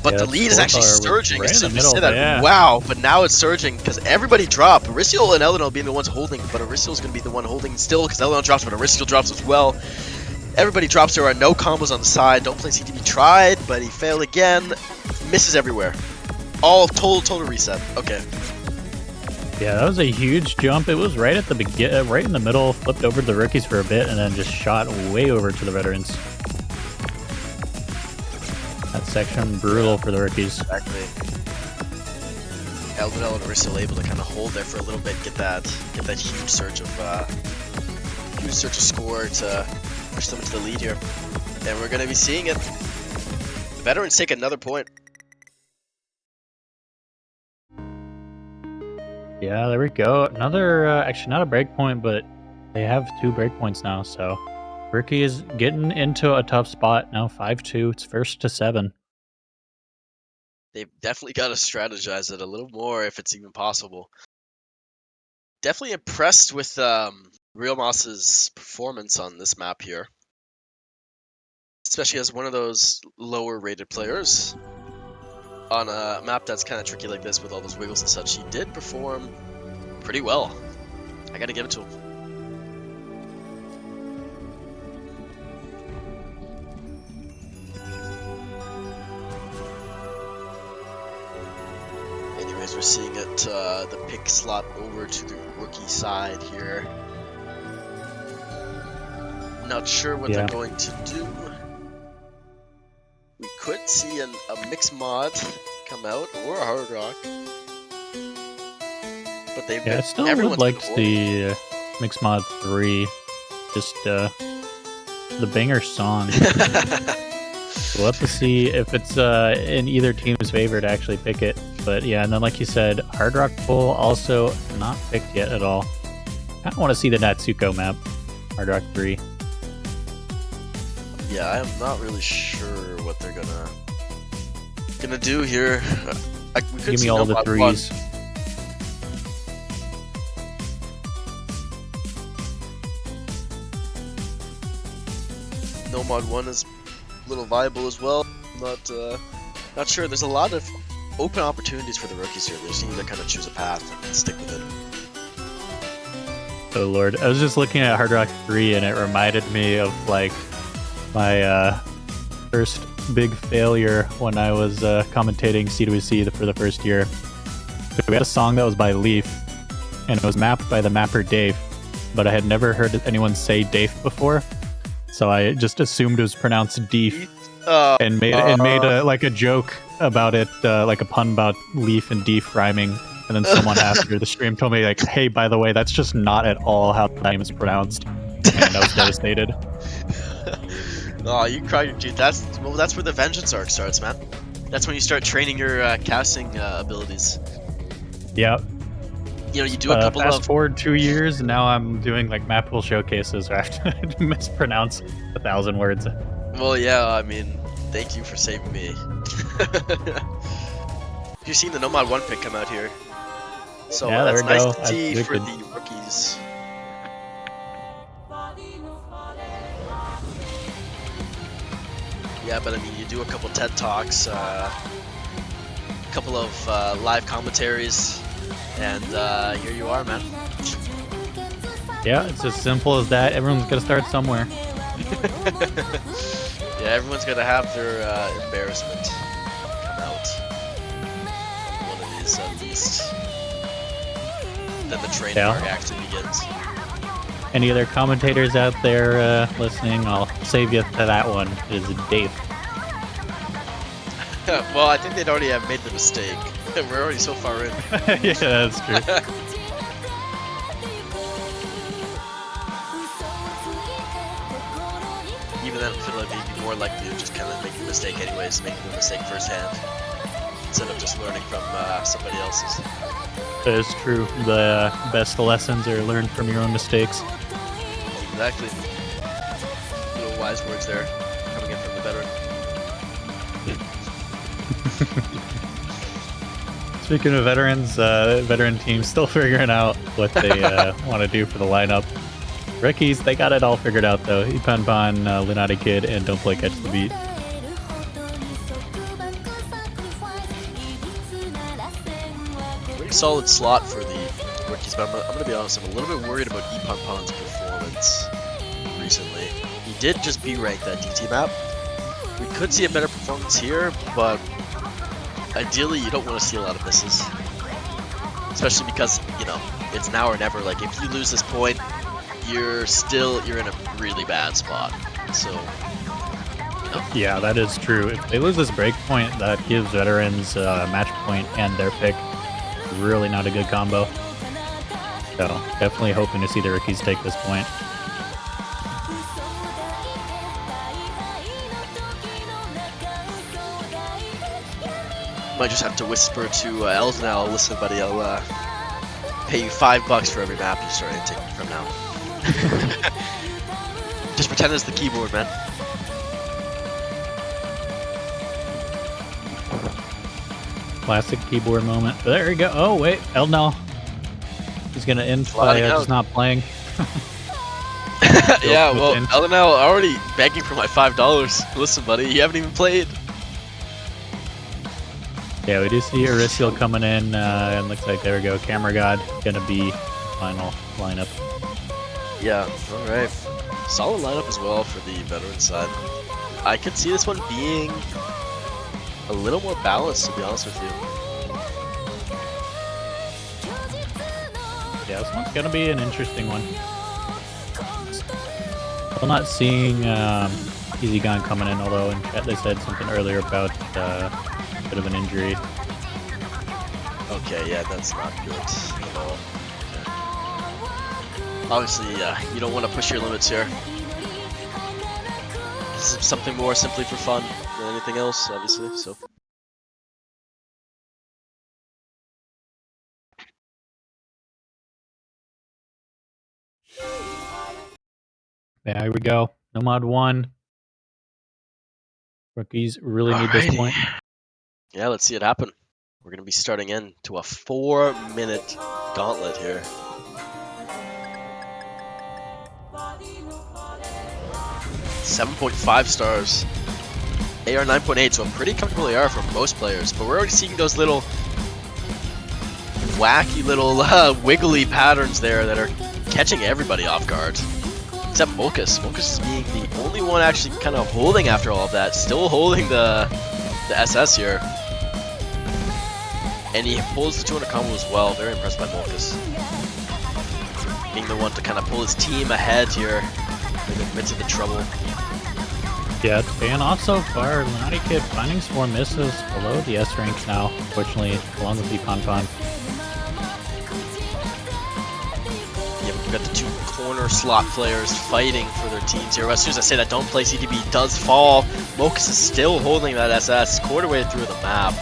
But Yeah, the that lead is actually scorecard was surging. right As in the soon as you say middle, that, yeah. wow! But now it's surging because everybody dropped. Aristiel and Elenor being the ones holding, but Aristiel's going to be the one holding still because Elenor drops, but Aristiel drops as well. Everybody drops. There are no combos on the side. Don't play CTB tried, but he failed again. Misses everywhere. All total reset. Okay. Yeah, that was a huge jump. It was right at the right in the middle, flipped over to the rookies for a bit, and then just shot way over to the veterans. That section, brutal for the rookies. Exactly. Eldonel and Aristiel able to kind of hold there for a little bit, get that huge surge of score to push them into the lead here, and we're gonna be seeing it. The veterans take another point. Yeah, there we go. Another, actually not a break point, but they have 2 break points now, so Rookie is getting into a tough spot now. 5-2. It's first to 7. They've definitely got to strategize it a little more if it's even possible. Definitely impressed with Real Moss's performance on this map here, especially as one of those lower rated players on a map that's kind of tricky like this with all those wiggles and such. He did perform pretty well. I gotta give it to him. Anyways, we're seeing it, the pick slot over to the rookie side here. Not sure what they're going to do. We could see a mix mod come out, or a hard rock. But they've I still would like the Mix Mod 3. Just the banger song. We'll have to see if it's in either team's favor to actually pick it. But yeah, and then like you said, Hard Rock Pull also not picked yet at all. I want to see the Natsuko map, Hard Rock 3. Yeah, I am not really sure what they're gonna do here. We could Give me all the 3s. Nomad 1 is a little viable as well. Not sure. There's a lot of open opportunities for the rookies here. They just need to kind of choose a path and stick with it. Oh lord, I was just looking at Hard Rock 3 and it reminded me of like my first big failure when I was commentating C2C for the first year. So we had a song that was by Leaf, and it was mapped by the mapper Dave, but I had never heard anyone say Dave before, so I just assumed it was pronounced Deef, and made a joke about it, like a pun about Leaf and Deef rhyming. And then someone after the stream told me, like, hey, by the way, that's just not at all how the name is pronounced. And I was devastated. Oh, you cried, dude. That's where the vengeance arc starts, man. That's when you start training your casting abilities. Yeah. You know, you do a couple fast forward 2 years, and now I'm doing like map pool showcases where I have to mispronounce 1,000 words. Well, yeah, I mean, thank you for saving me. You've seen the Nomad 1 pick come out here. So yeah, that's nice go. to see for the rookies. Yeah, but I mean, you do a couple TED Talks, a couple of live commentaries, and here you are, man. Yeah, it's as simple as that. Everyone's got to start somewhere. Yeah, everyone's got to have their embarrassment come out on one of these at least. Then the training arc actually begins. Any other commentators out there listening? I'll save you to that one. It is Dave. Well, I think they'd already have made the mistake. We're already so far in. Yeah, that's true. Even then, I feel like they'd be more likely to just kind of make the mistake anyways, making the mistake firsthand, instead of just learning from somebody else's. That is true. The best lessons are learned from your own mistakes. Exactly. Little wise words there, coming in from the veteran. Speaking of veterans, veteran teams still figuring out what they want to do for the lineup. Rookies, they got it all figured out though. Ipanpan, Lunati Kid, and Don't Play Catch the Beat. Pretty solid slot for the rookies, but I'm gonna be honest, I'm a little bit worried about Ipanpan's performance recently. He did just B-rank that DT map. We could see a better performance here, but ideally you don't want to see a lot of misses. Especially because, you know, it's now or never. Like, if you lose this point, you're in a really bad spot. So, you know. Yeah, that is true. If they lose this break point, that gives veterans match point and their pick. Really not a good combo. So, definitely hoping to see the rookies take this point. Might just have to whisper to Eldenal, listen buddy, I'll pay you $5 for every map you start hitting from now. Just pretend it's the keyboard, man. Classic keyboard moment. There you go. Oh, wait. Eldenal. He's going to end by just not playing. Yeah, well, Eldenal already begging for my $5. Listen, buddy, you haven't even played. Yeah, we do see Arisiel coming in, and looks like, there we go, Camera God gonna be final lineup. Yeah, alright. Solid lineup as well for the veteran side. I could see this one being a little more balanced, to be honest with you. Yeah, this one's gonna be an interesting one. Still not seeing Easy Gun coming in, although in chat they said something earlier about bit of an injury. Okay, yeah, that's not good at all. Okay. Obviously, you don't want to push your limits here. This is something more simply for fun than anything else, obviously, so. Yeah, here we go. Nomad 1. Rookies really need this point. Yeah, let's see it happen. We're going to be starting into a 4-minute gauntlet here. $7.5 stars. AR 9.8, so a pretty comfortable AR for most players, but we're already seeing those little wacky little wiggly patterns there that are catching everybody off guard. Except Mokus. Mokus is being the only one actually kind of holding after all of that. Still holding the SS here. And he pulls the 200 combo as well. Very impressed by Mokus. Being the one to kind of pull his team ahead here in the midst of the trouble. Yeah, it's paying off so far. Lunati Kid finding some more misses below the S rank now, unfortunately, along with the Panpan. Yeah, we've got the two corner slot players fighting for their teams here. As soon as I say that don't play, CDB does fall. Mokus is still holding that SS quarter way through the map.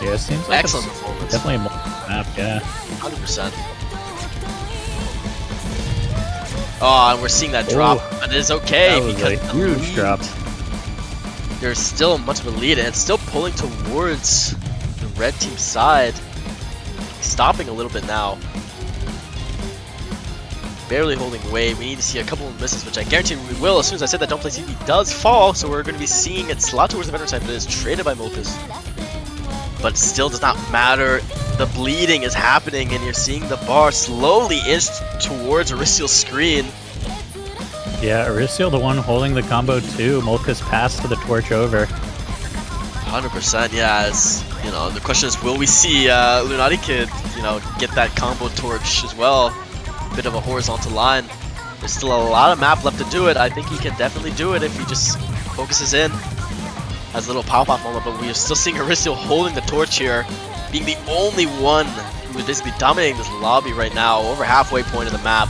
Yeah, it seems like excellent performance. Definitely a more map, yeah. 100%. Oh, and we're seeing that drop, but it is okay that was because a huge drop. There's still much of a lead, and it's still pulling towards the red team side. Stopping a little bit now. Barely holding away. We need to see a couple of misses, which I guarantee we will. As soon as I said that don't play CB does fall, so we're going to be seeing it slot towards the veteran side, but it is traded by Mokus. But still does not matter. The bleeding is happening, and you're seeing the bar slowly inch towards Arisiel's screen. Yeah, Arisiel the one holding the combo too. Mokus passed to the torch over. 100%, yeah. It's, you know, the question is, will we see Lunati Kid, you know, get that combo torch as well? Bit of a horizontal line. There's still a lot of map left to do it. I think he can definitely do it if he just focuses in. Has a little pop-off moment, but we are still seeing Arisiel holding the torch here, being the only one who is basically dominating this lobby right now, over halfway point of the map.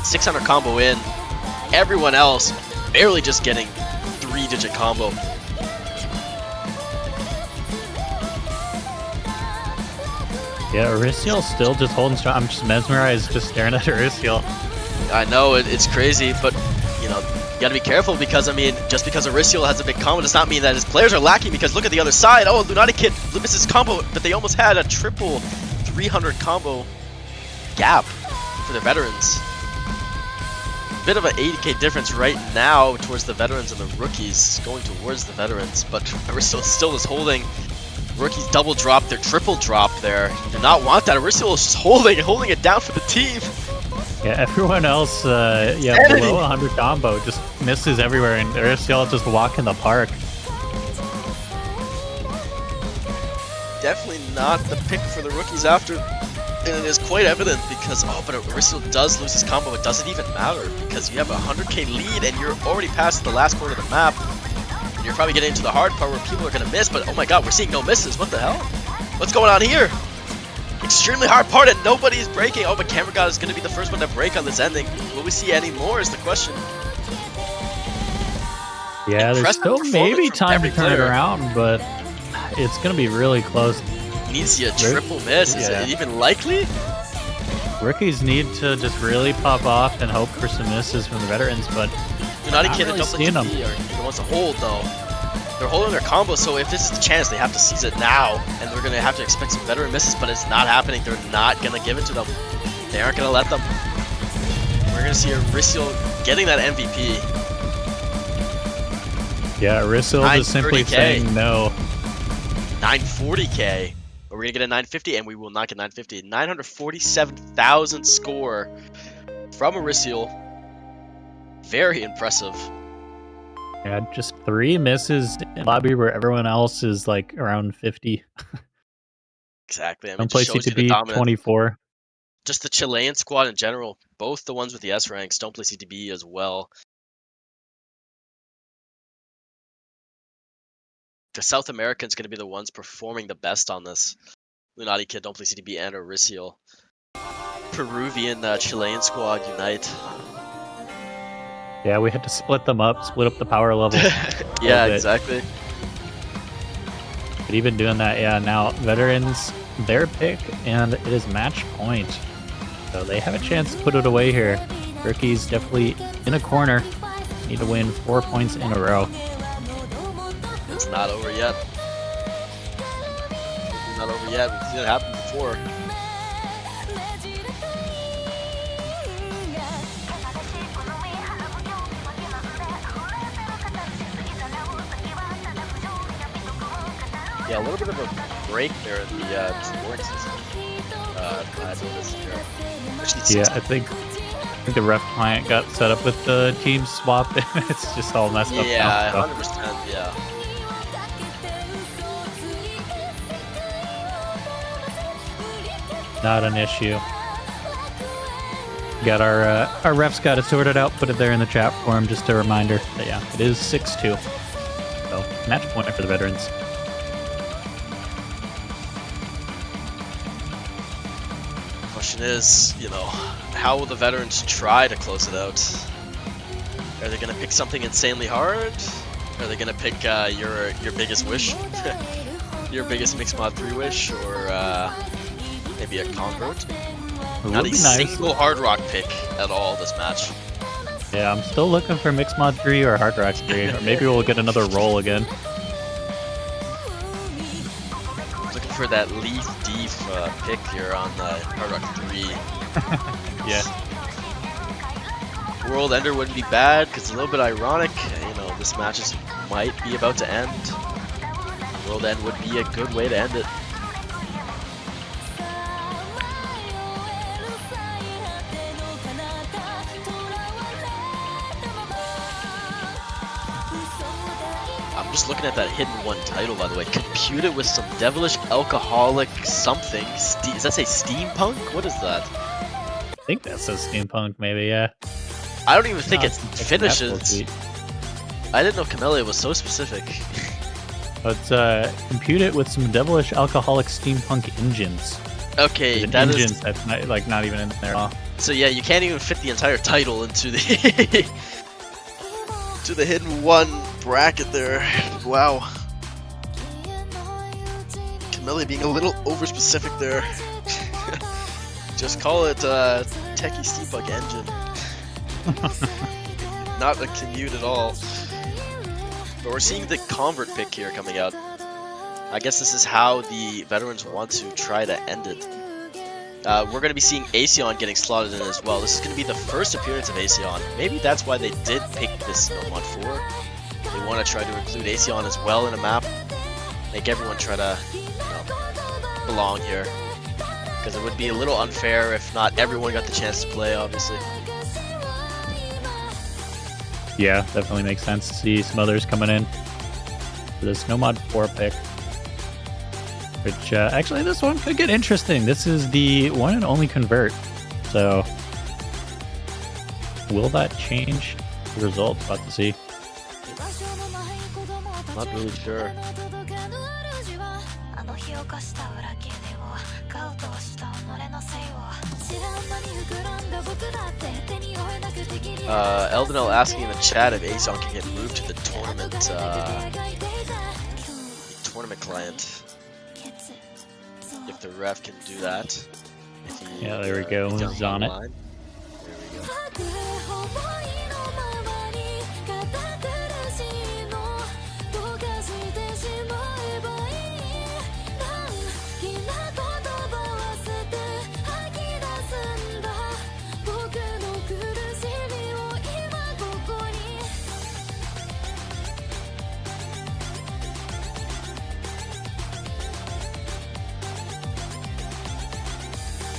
600 combo in. Everyone else barely just getting 3-digit combo. Yeah, Arisiel still just holding strong. I'm just mesmerized just staring at Arisiel. I know, it's crazy, but, you know, you gotta be careful because, I mean, just because Arisiel has a big combo does not mean that his players are lacking, because look at the other side. Oh, Lunati Kid misses his combo, but they almost had a triple 300 combo gap for the veterans. Bit of an 80k difference right now towards the veterans and the rookies, going towards the veterans, but Aristo still is holding. Rookies double drop, their triple drop there. You do not want that. Aristo is just holding it down for the team. Yeah, everyone else, below 100 combo just misses everywhere, and Aristo just walk in the park. Definitely not the pick for the rookies after, and it is quite evident because, but Aristo does lose his combo. It doesn't even matter because you have a 100k lead and you're already past the last corner of the map. And you're probably getting into the hard part where people are going to miss, but oh my god, we're seeing no misses. What the hell? What's going on here? Extremely hard part and nobody's breaking. Oh, but Camera God is going to be the first one to break on this ending. Will we see any more is the question. Yeah, there's still maybe time to turn it around, but it's going to be really close. Needs to see a triple miss. Is it even likely? Rookies need to just really pop off and hope for some misses from the veterans, but Not kid really don't seeing them. He wants to hold though. They're holding their combo, so if this is the chance, they have to seize it now, and they're gonna have to expect some veteran misses, but it's not happening. They're not gonna give it to them. They aren't gonna let them. We're gonna see Aristo getting that MVP. Yeah, Aristo is simply saying no. 940k. But we're gonna get a 950, and we will not get 950. 947,000 score from Aristo. Very impressive. Yeah, just 3 misses in lobby where everyone else is like around 50. Exactly. I mean, Don't just play shows you the CTB dominant. 24. Just the Chilean squad in general. Both the ones with the S ranks don't play CTB as well. The South Americans going to be the ones performing the best on this. Lunati Kid don't play CTB and Aricio. Peruvian Chilean squad unite. Yeah, we had to split them up, split up the power level. Yeah, exactly. But even doing that, yeah, now veterans, their pick, and it is match point. So they have a chance to put it away here. Rookies definitely in a corner. Need to win 4 points in a row. It's not over yet. It's not over yet. We've seen it happen before. Yeah, a little bit of a break there in the scoring system. I noticed here. Yeah, I think the ref client got set up with the team swap, and it's just all messed up now. Yeah, 100%, yeah. Not an issue. Got our refs got it sorted out. Put it there in the chat for him, just a reminder that yeah, it is 6-2. So match point for the veterans. Question is, you know, how will the veterans try to close it out? Are they gonna pick something insanely hard? Are they gonna pick your biggest wish, your biggest mixed mod 3 wish, or maybe a convert? Not a single hard rock pick at all this match. Yeah, I'm still looking for mixed mod 3 or hard rock 3, or maybe we'll get another roll again. Looking for that Leaf Deep pick here on hard rock 3. Yeah. World Ender wouldn't be bad because it's a little bit ironic. You know, this match might be about to end. World End would be a good way to end it. I'm just looking at that hidden one title, by the way. Compute it with some devilish alcoholic something. Does that say steampunk? What is that? I think that says steampunk, maybe, yeah. I don't even think it finishes. I didn't know Camellia was so specific. Let's compute it with some devilish alcoholic steampunk engines. Okay, that engines is... that's not even in there at all. So yeah, you can't even fit the entire title into the to the hidden one bracket there. Wow. Camellia being a little over specific there. Just call it Techie Steampunk Engine. Not a commute at all. But we're seeing the convert pick here coming out. I guess this is how the veterans want to try to end it. We're going to be seeing Aseon getting slotted in as well. This is going to be the first appearance of Aseon. Maybe that's why they did pick this Nomad 4. They want to try to include Aseon as well in a map. Make everyone try to, belong here. Because it would be a little unfair if not everyone got the chance to play, obviously. Yeah, definitely makes sense to see some others coming in for this Nomad 4 pick. Which, actually, this one could get interesting. This is the one and only convert. So, will that change the results? About to see. Not really sure. Eldenel asking in the chat if Aseon can get moved to the tournament client. If the ref can do that. Yeah, there we go. He's on it. There we go.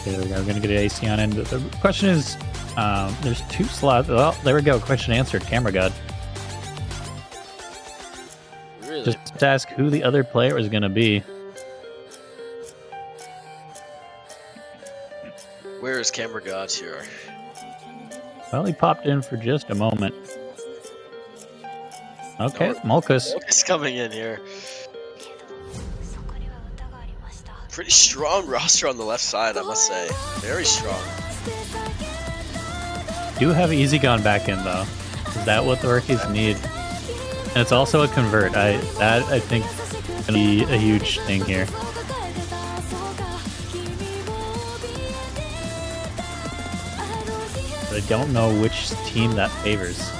There we go. We're going to get Aseon in. The question is, there's 2 slots. Well, there we go. Question answered. Camera God. Really? Just to ask who the other player is going to be. Where is Camera God here? Well, he popped in for just a moment. Okay, Molkus. Molkus coming in here. Pretty strong roster on the left side, I must say. Very strong. Do have Easy Gone back in, though. Is that what the rookies need? And it's also a convert. That I think is going to be a huge thing here. But I don't know which team that favors.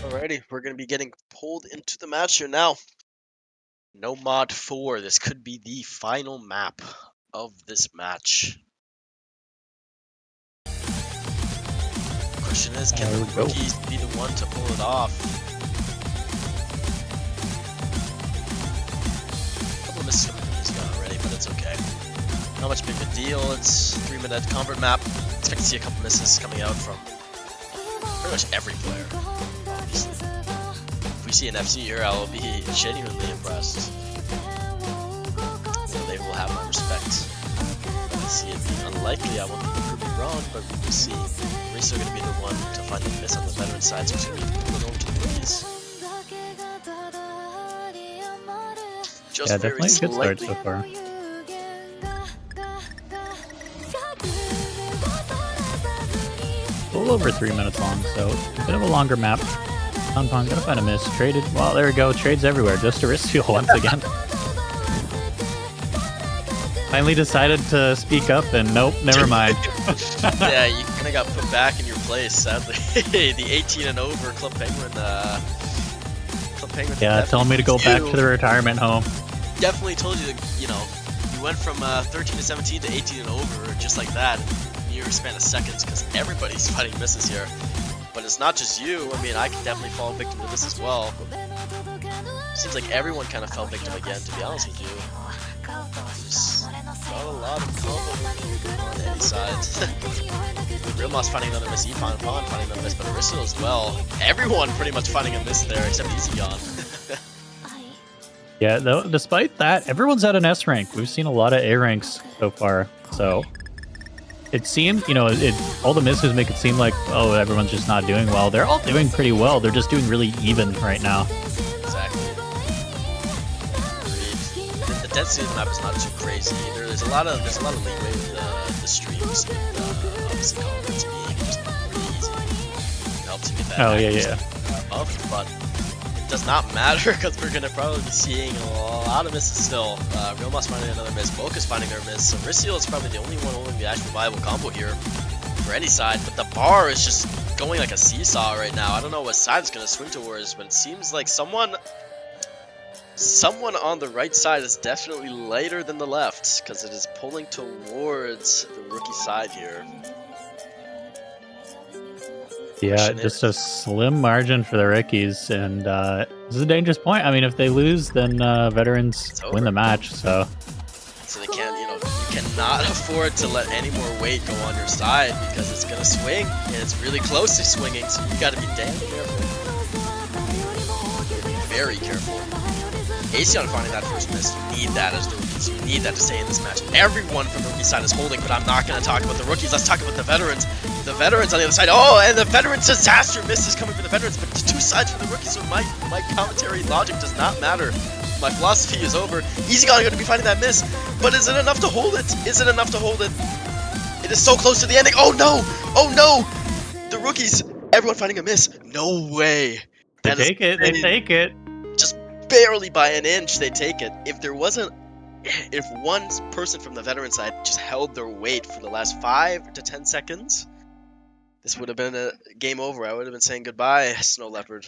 Alrighty, we're going to be getting pulled into the match here now. Nomad 4, this could be the final map of this match. Question is, can the rookies be the one to pull it off? A couple of misses from the Easy Gone already, but it's okay. Not much big of a deal. It's a 3-minute convert map. Expect to see a couple misses coming out from pretty much every player. Obviously. If we see an FC here, I'll be genuinely impressed. They will have my respect. I see it being unlikely. I won't prove me wrong, but we will see. We're still going to be the one to find the miss on the veteran side, so it's going to be pulling over to the rookies. Just yeah, definitely a good start so far. A little over 3 minutes long, so a bit of a longer map. Pong gonna find a miss. Traded. Well, there we go. Trades everywhere. Just a wrist seal once again. Finally decided to speak up, and nope, never mind. Yeah, you kind of got put back in your place, sadly. The 18 and over Club Penguin. Yeah, telling me to go back to the retirement home. Definitely told you that, you went from 13 to 17 to 18 and over just like that in a mere span of seconds, because everybody's fighting misses here. But it's not just you. I mean, I can definitely fall victim to this as well. Seems like everyone kind of fell victim again, to be honest with you. There's not a lot of combo on any side. Realmoss finding another miss, Epon finding another miss, but Aristo as well. Everyone pretty much finding a miss there, except Easy Gone. Yeah, though, despite that, everyone's at an S rank. We've seen a lot of A ranks so far, so it seemed, all the misses make it seem like, oh, everyone's just not doing well. They're all doing pretty well. They're just doing really even right now. Exactly. The density of the map is not too crazy either. There's a lot of leeway with the streams with obviously comments being just really easy. It helps you get that Oh, yeah, accuracy yeah. up, but it does not matter because we're going to probably be seeing a lot of misses still. Realmoss finding another miss, Mocha's finding their miss, so Rissiel is probably the only one holding the actual viable combo here for any side, but the bar is just going like a seesaw right now. I don't know what side it's going to swing towards, but it seems like someone on the right side is definitely lighter than the left, because it is pulling towards the rookie side here. Yeah, Question just a is, slim margin for the rookies, and this is a dangerous point. I mean, if they lose, then veterans it's win over. the match, so... So they can't, you know, you cannot afford to let any more weight go on your side because it's gonna swing, and it's really close to swinging, so you gotta be damn careful. Very careful. Aseon finding that first miss, you need that as the rookies, you need that to stay in this match. Everyone from the rookie side is holding, but I'm not gonna talk about the rookies, let's talk about the veterans. The veterans on the other side, oh, and the veterans disaster miss is coming from the veterans, but the two sides from the rookies, so my commentary logic does not matter. My philosophy is over. EasyGone going to be finding that miss, but is it enough to hold it? Is it enough to hold it? It is so close to the ending. Oh no! Oh no! The rookies, everyone finding a miss. No way. They That is take it, they take it! just barely by an inch. They take it. If there wasn't, if one person from the veteran side just held their weight for the last 5 to 10 seconds, this would have been a game over. I would have been saying goodbye, Snow Leopard.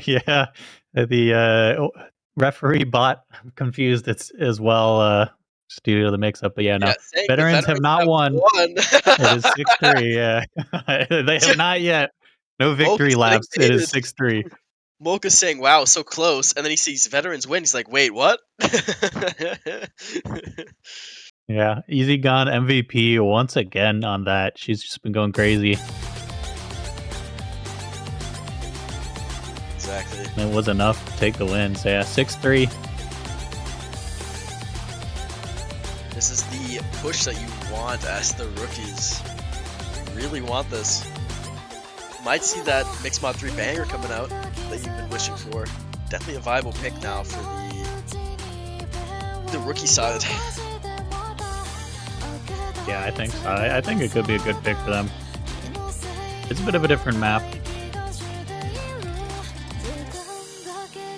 Yeah, the referee bot confused it's as well, just due to the mix-up, but yeah, no. Yeah, saying the Veterans have veterans not have won. won. It is 6-3, yeah. They have not yet. No victory Mocha's getting laps. It is baited. 6-3. Mocha's saying, wow, so close, and then he sees veterans win. He's like, wait, what? Yeah, Easy Gone MVP once again on that. She's just been going crazy. Exactly. And it was enough to take the win. So yeah, 6-3. This is the push that you want as the rookies. You really want this. Might see that Mixed Mod 3 banger coming out that you've been wishing for. Definitely a viable pick now for the rookie side. Yeah, I think so. I think it could be a good pick for them. It's a bit of a different map.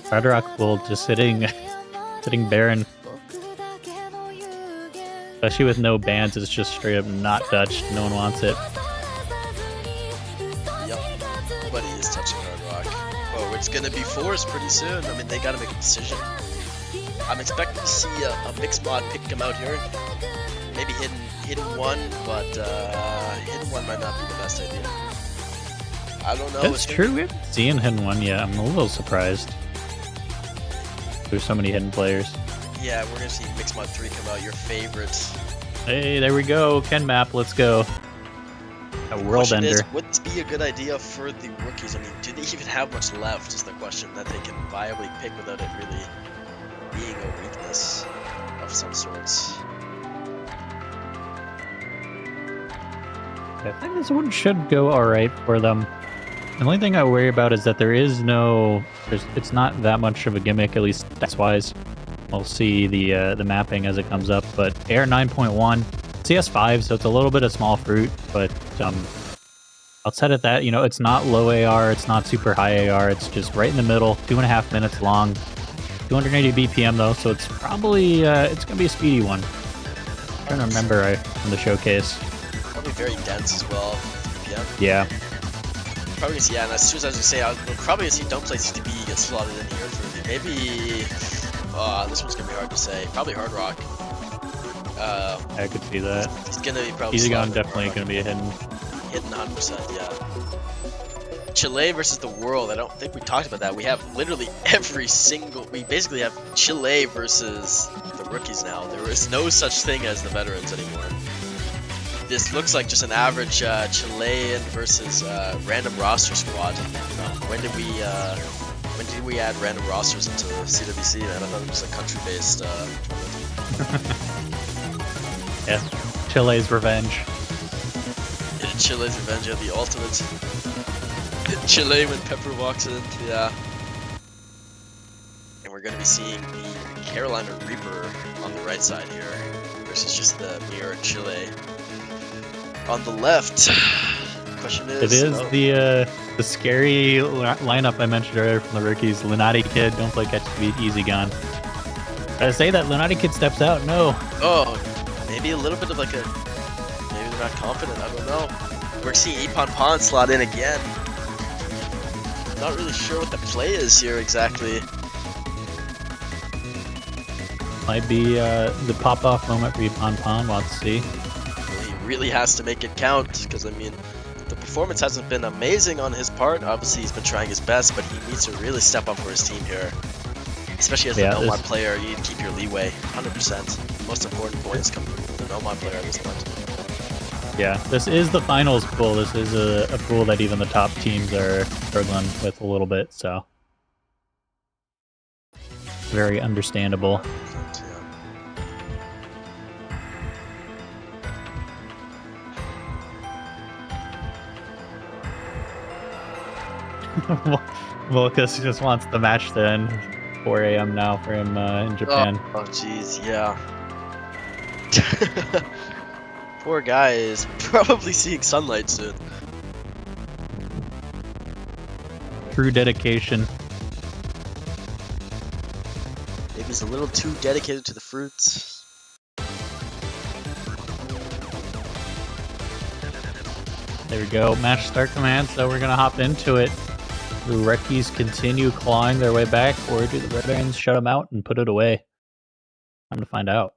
Hard Rock Bull just sitting Baron. Especially with no bans, it's just straight up not touched. No one wants it. Yep. Nobody is touching Hard Rock. Oh, it's gonna be forced pretty soon. I mean, they gotta make a decision. I'm expecting to see a Mixed Mod pick come out here. Maybe hidden one, but hidden one might not be the best idea. I don't know. It's true. We haven't seen hidden one yet. I'm a little surprised. There's so many hidden players. Yeah, we're gonna see Mixed Mod 3 come out. Your favorite. Hey, there we go. Ken Map, let's go. A world ender. Would this be a good idea for the rookies? I mean, do they even have much left? Is the question that they can viably pick without it really being a weakness of some sorts. I think this one should go alright for them. The only thing I worry about is that there is no... it's not that much of a gimmick, at least stats-wise. We'll see the mapping as it comes up, but Air 9.1, CS5, so it's a little bit of small fruit, but outside of that, you know, it's not low AR, it's not super high AR, it's just right in the middle, 2.5 minutes long, 280 BPM though, so it's probably, it's going to be a speedy one. I'm trying to remember from the showcase. Probably very dense as well. BPM. Yeah. Probably gonna see, yeah, and as soon as I was gonna say, we're probably gonna see Don't Play CTB get slotted in here for me. Maybe, this one's gonna be hard to say. Probably Hard Rock. I could see that. He's gonna be probably Easy Gone definitely gonna be a hidden. Hidden 100%, yeah. Chile versus the world. I don't think we talked about that. We have literally every single. We basically have Chile versus the rookies now. There is no such thing as the veterans anymore. This looks like just an average Chilean versus random roster squad. When did we add random rosters into CWC? I thought it was a country-based tournament. Yeah, Chile's revenge. Yeah, Chile's revenge, yeah, the ultimate. Chile when Pepper walks in, yeah. And we're going to be seeing the Carolina Reaper on the right side here. versus just the mirror Chile. On the left, question It is, is the scary lineup I mentioned earlier from the rookies. Lunati Kid, don't play catch speed, easy gun. I say that Lunati Kid steps out. No. oh, maybe a little bit of like a, maybe they're not confident. I don't know. We're seeing vv1848949971 slot in again. Not really sure what the play is here exactly. Might be the pop-off moment for vv1848. Let's see. Well, he really has to make it count because I mean, the performance hasn't been amazing on his part. Obviously, he's been trying his best, but he needs to really step up for his team here. Especially as the Nomad player, you need to keep your leeway. 100%. Most important points come from the Nomad player at this point. Yeah, this is the finals pool. This is a pool that even the top teams are struggling with a little bit, so very understandable. Volkus just wants the match to end. 4 a.m. now for him in Japan. Oh, jeez, yeah. Poor guy is probably seeing sunlight soon. True dedication. Maybe he's a little too dedicated to the fruits. There we go. Match start command, so we're going to hop into it. The Reckies continue clawing their way back, or do the Veterans shut them out and put it away? Time to find out.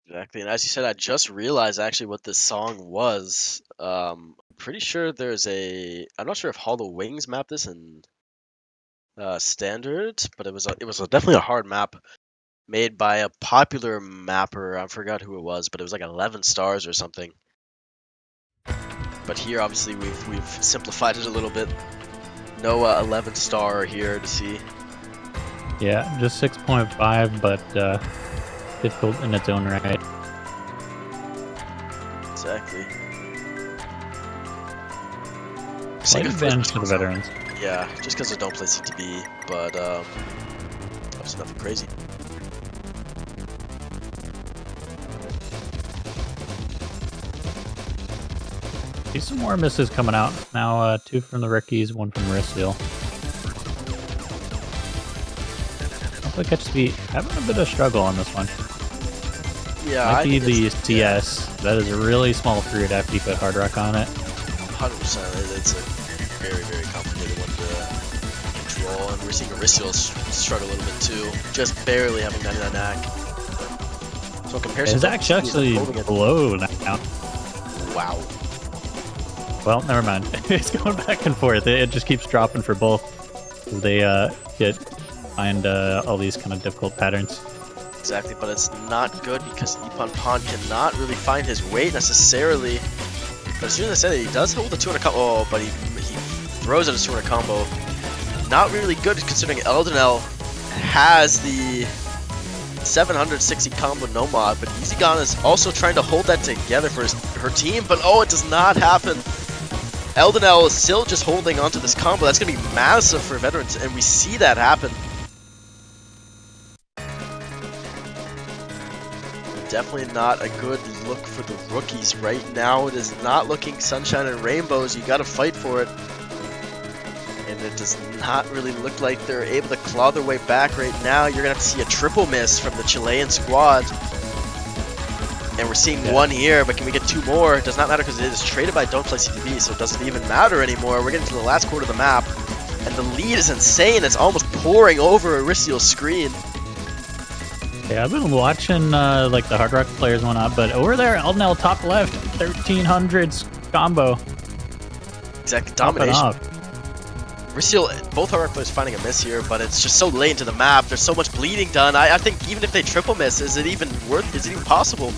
Exactly, and as you said, I just realized actually what this song was. Pretty sure there's a. I'm not sure if Hollow Wings mapped this in standard, but definitely a hard map made by a popular mapper. I forgot who it was, but it was like 11 stars or something. But here, obviously, we've simplified it a little bit. No 11 star here to see. Yeah, just 6.5, but difficult in its own right. Exactly. Slight advantage to the Veterans. Yeah, just because they don't play CTB, but obviously nothing crazy. See some more misses coming out. Now 2 from the rookies, 1 from Rissil. Hopefully catch speed. Having a bit of struggle on this one. Yeah, might be the CS. Yeah. That is a really small fruit after you put Hard Rock on it. 100%. It's a very, very complicated one to control, and we're seeing Rissil struggle a little bit too. Just barely having 99 knack. So in comparison, his actually below now. Wow. Well, never mind. It's going back and forth. It just keeps dropping for both. They find all these kind of difficult patterns. Exactly, but it's not good because vv1848 cannot really find his weight necessarily. But as soon as I said it, he does hold the 200 combo. Oh, but he throws at a 200 combo. Not really good considering Eldenel has the 760 combo Nomad, but EasyGone is also trying to hold that together for her team, but oh, it does not happen. Eldenel is still just holding onto this combo. That's going to be massive for Veterans, and we see that happen. Definitely not a good look for the rookies right now. It is not looking sunshine and rainbows. You got to fight for it. And it does not really look like they're able to claw their way back right now. You're going to have to see a triple miss from the Chilean squad. And we're seeing one here, but can we get 2 more? It does not matter because it is traded by Don't Play CTV, so it doesn't even matter anymore. We're getting to the last quarter of the map, and the lead is insane. It's almost pouring over Rissil's screen. Yeah, I've been watching like the Hard Rock players and whatnot, but over there, Eldenel top left, 1300s combo. Exactly, domination. Rissil, both Hard Rock players finding a miss here, but it's just so late into the map. There's so much bleeding done. I think even if they triple miss, is it even possible?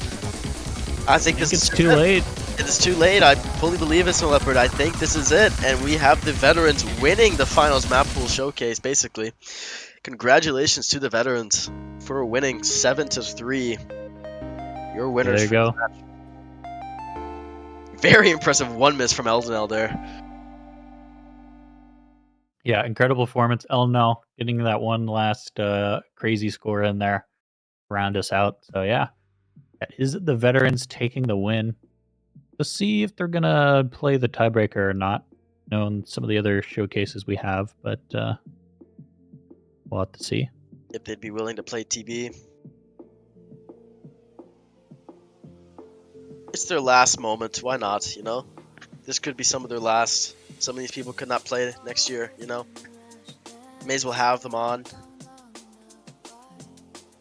I think this is too late. It is too late. I fully believe it, Leopard. I think this is it, and we have the Veterans winning the finals map pool showcase, basically. Congratulations to the Veterans for winning 7-3. Your winners. There you go. Very impressive 1 miss from Eldenel there. Yeah, incredible performance. Eldenel getting that one last crazy score in there, round us out. So yeah, Is it the veterans taking the win? Let's see if they're gonna play the tiebreaker or not. Knowing some of the other showcases we have, but we'll have to see. If they'd be willing to play TB. It's their last moment. Why not, you know? This could be some of their last. Some of these people could not play next year, you know? May as well have them on.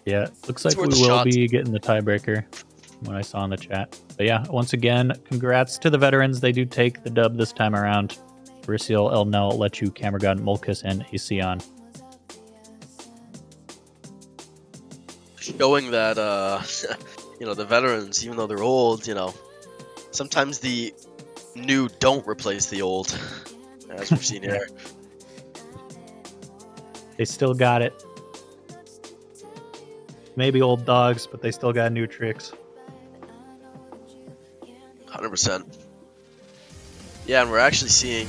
Yeah, looks It's like worth we a will shot. be getting the tiebreaker from what I saw in the chat. But yeah, once again, congrats to the veterans. They do take the dub this time around. Brisiel, Elnell, Lechu, Camergun, Molkus, and Aseon. Showing that, you know, the veterans, even though they're old, you know, sometimes the new don't replace the old, as we've seen Yeah. here. They still got it. Maybe old dogs, but they still got new tricks. 100%. Yeah, and we're actually seeing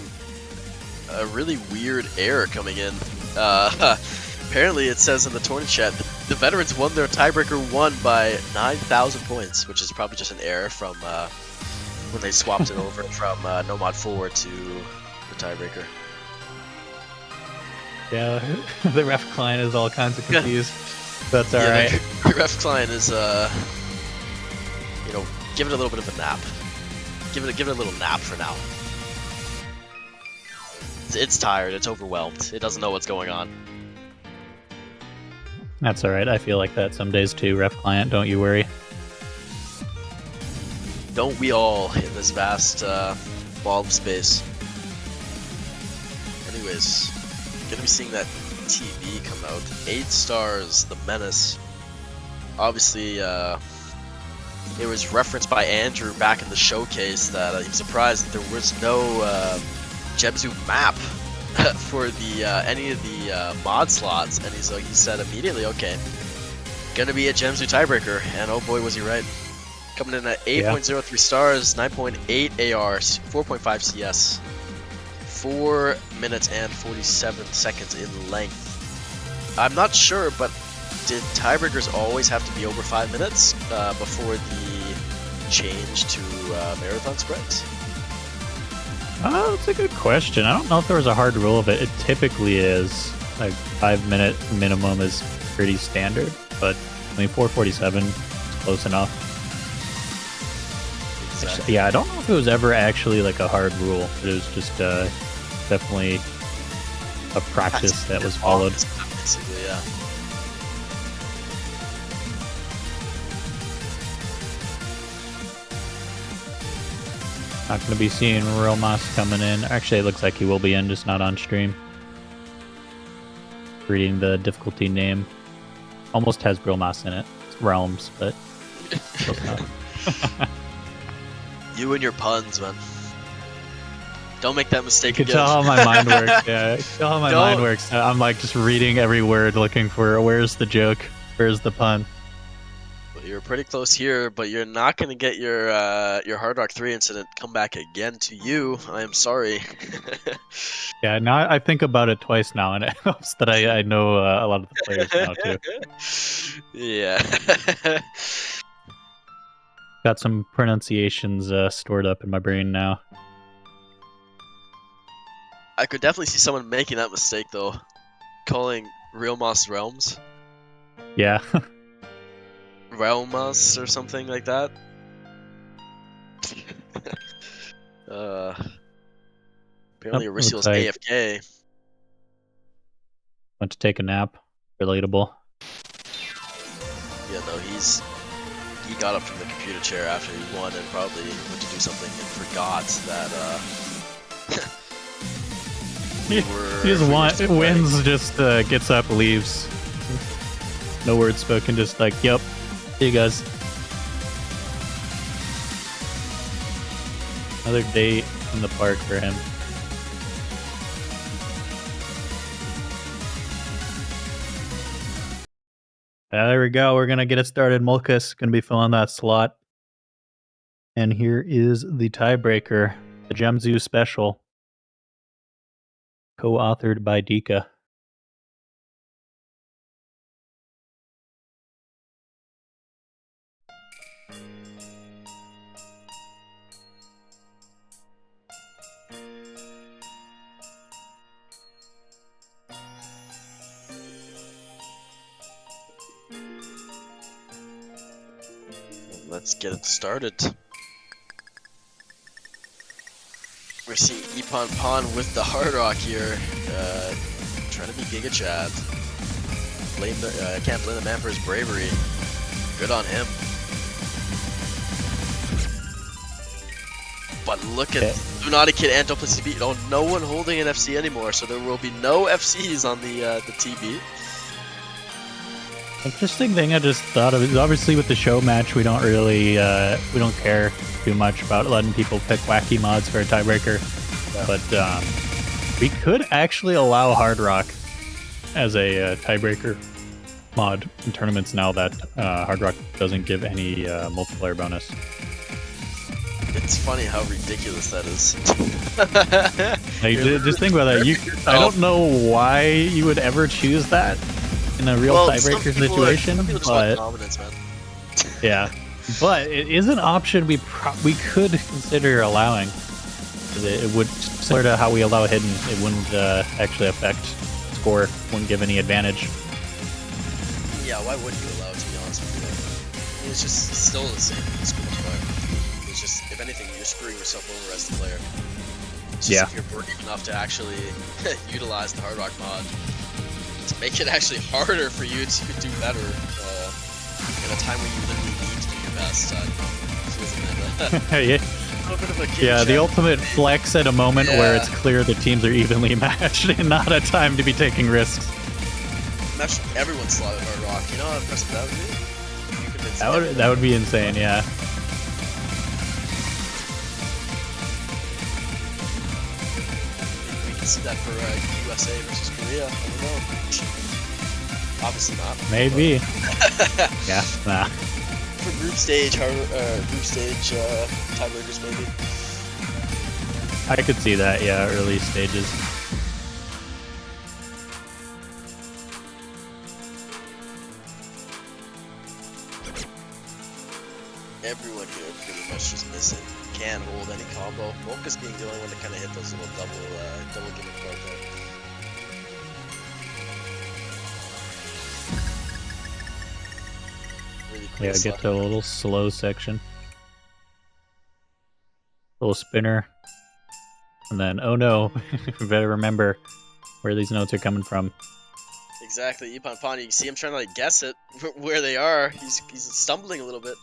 a really weird error coming in. Apparently, it says in the tournament chat that the veterans won their tiebreaker 1 by 9,000 points, which is probably just an error from when they swapped it over from Nomad 4 to the tiebreaker. Yeah, the ref client is all kinds of confused. That's all right. The ref client is, you know, give it a little bit of a nap. Give it a little nap for now. It's tired. It's overwhelmed. It doesn't know what's going on. That's all right. I feel like that some days too, ref client. Don't you worry. Don't we all in this vast ball of space? Anyways, gonna be seeing that TV come out. 8 stars, the menace. Obviously, it was referenced by Andrew back in the showcase that he was surprised that there was no Jebzu map for the any of the mod slots, and he said immediately, okay, gonna be a Jebzu tiebreaker, and oh boy was he right. Coming in at 8.03 stars, 9.8 AR, 4.5 CS, 4 minutes and 47 seconds in length. I'm not sure, but did tiebreakers always have to be over 5 minutes before the change to marathon sprints? Oh, that's a good question. I don't know if there was a hard rule of it. It typically is. Like 5-minute minimum is pretty standard, but I mean 4:47 is close enough. Exactly. Yeah, I don't know if it was ever actually like a hard rule, but it was just definitely a practice that was followed. Basically, yeah. Not going to be seeing Real Moss coming in. Actually, it looks like he will be in, just not on stream. Reading the difficulty name. Almost has Real Moss in it. It's Realms, but close enough. You and your puns, man. Don't make that mistake You again. can tell how my mind works. Yeah, you can tell how my mind works. I'm like just reading every word, looking for where's the joke, where's the pun. Well, you're pretty close here, but you're not going to get your Hard Rock 3 incident come back again to you. I am sorry. Yeah, now I think about it twice now, and it helps that I know a lot of the players now too. Yeah. Got some pronunciations stored up in my brain now. I could definitely see someone making that mistake, though. Calling Real Moss Realms. Yeah. Realmas or something like that. Apparently Arisil's like AFK. went to take a nap. Relatable. Yeah, no, he got up from the computer chair after he won and probably went to do something and forgot that He just wins, just gets up, leaves. No words spoken, just like, yep, see you guys. Another day in the park for him. There we go. We're going to get it started. Molkus going to be filling that slot. And here is the tiebreaker, the Gemzu special, co-authored by Dika. let's get it started. We're seeing Epon Pon with the Hard Rock here, trying to be Giga Chad. Can't blame the man for his bravery. Good on him. But look at Lunati Kid and Duplessis beat. Oh, no one holding an FC anymore, so there will be no FCs on the TB. Interesting thing I just thought of is obviously with the show match we don't really we don't care too much about letting people pick wacky mods for a tiebreaker, but we could actually allow Hard Rock as a tiebreaker mod in tournaments now that Hard Rock doesn't give any multiplayer bonus. It's funny how ridiculous that is. Like, just think about that. I don't know why you would ever choose that in a real tiebreaker situation, but dominance, man. yeah, but it is an option we could consider allowing. It would, similar to how we allow hidden, it wouldn't actually affect score, wouldn't give any advantage. Yeah, why wouldn't you allow it, to be honest with you? I mean, it's just still the same score part. It's just, if anything, you're screwing yourself over as the player. It's just if you're brave enough to actually utilize the Hard Rock mod to make it actually harder for you to do better in a time when you literally need to do your best. Yeah, the ultimate flex at a moment where it's clear the teams are evenly matched and not a time to be taking risks. Imagine everyone slotted Hard Rock. You know how impressive that would be? That would be insane, yeah. We can see that for USA versus Korea. I don't know. Obviously not. Maybe. Yeah, nah. For group stage, tiebreakers maybe. I could see that, yeah, early stages. Everyone here pretty much just missing. Can't hold any combo. Mocha's being the only one to kind of hit those little double gimmick right there. Really cool. Yeah, get to a little slow section. Little spinner. And then, oh no, we better remember where these notes are coming from. Exactly, Epon Pon, you can see him trying to like guess it, where they are. He's stumbling a little bit.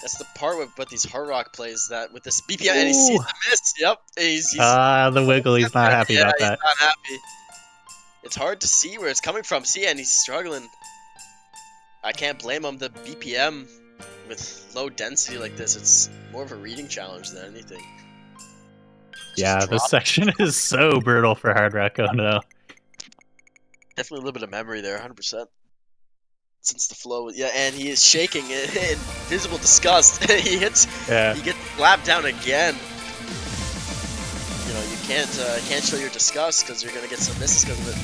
That's the part with these Hard Rock plays, that with this BPM, and he sees the miss. Yep, he's the wiggle. He's not happy about that. He's not happy. It's hard to see where it's coming from. See, and he's struggling. I can't blame him. The BPM with low density like this, it's more of a reading challenge than anything. Yeah, this section is so brutal for Hard Rock. Oh no. Definitely a little bit of memory there, 100%. Since the flow, yeah, and he is shaking in visible disgust. He gets slapped down again. You know, you can't show your disgust because you're gonna get some misses because of it.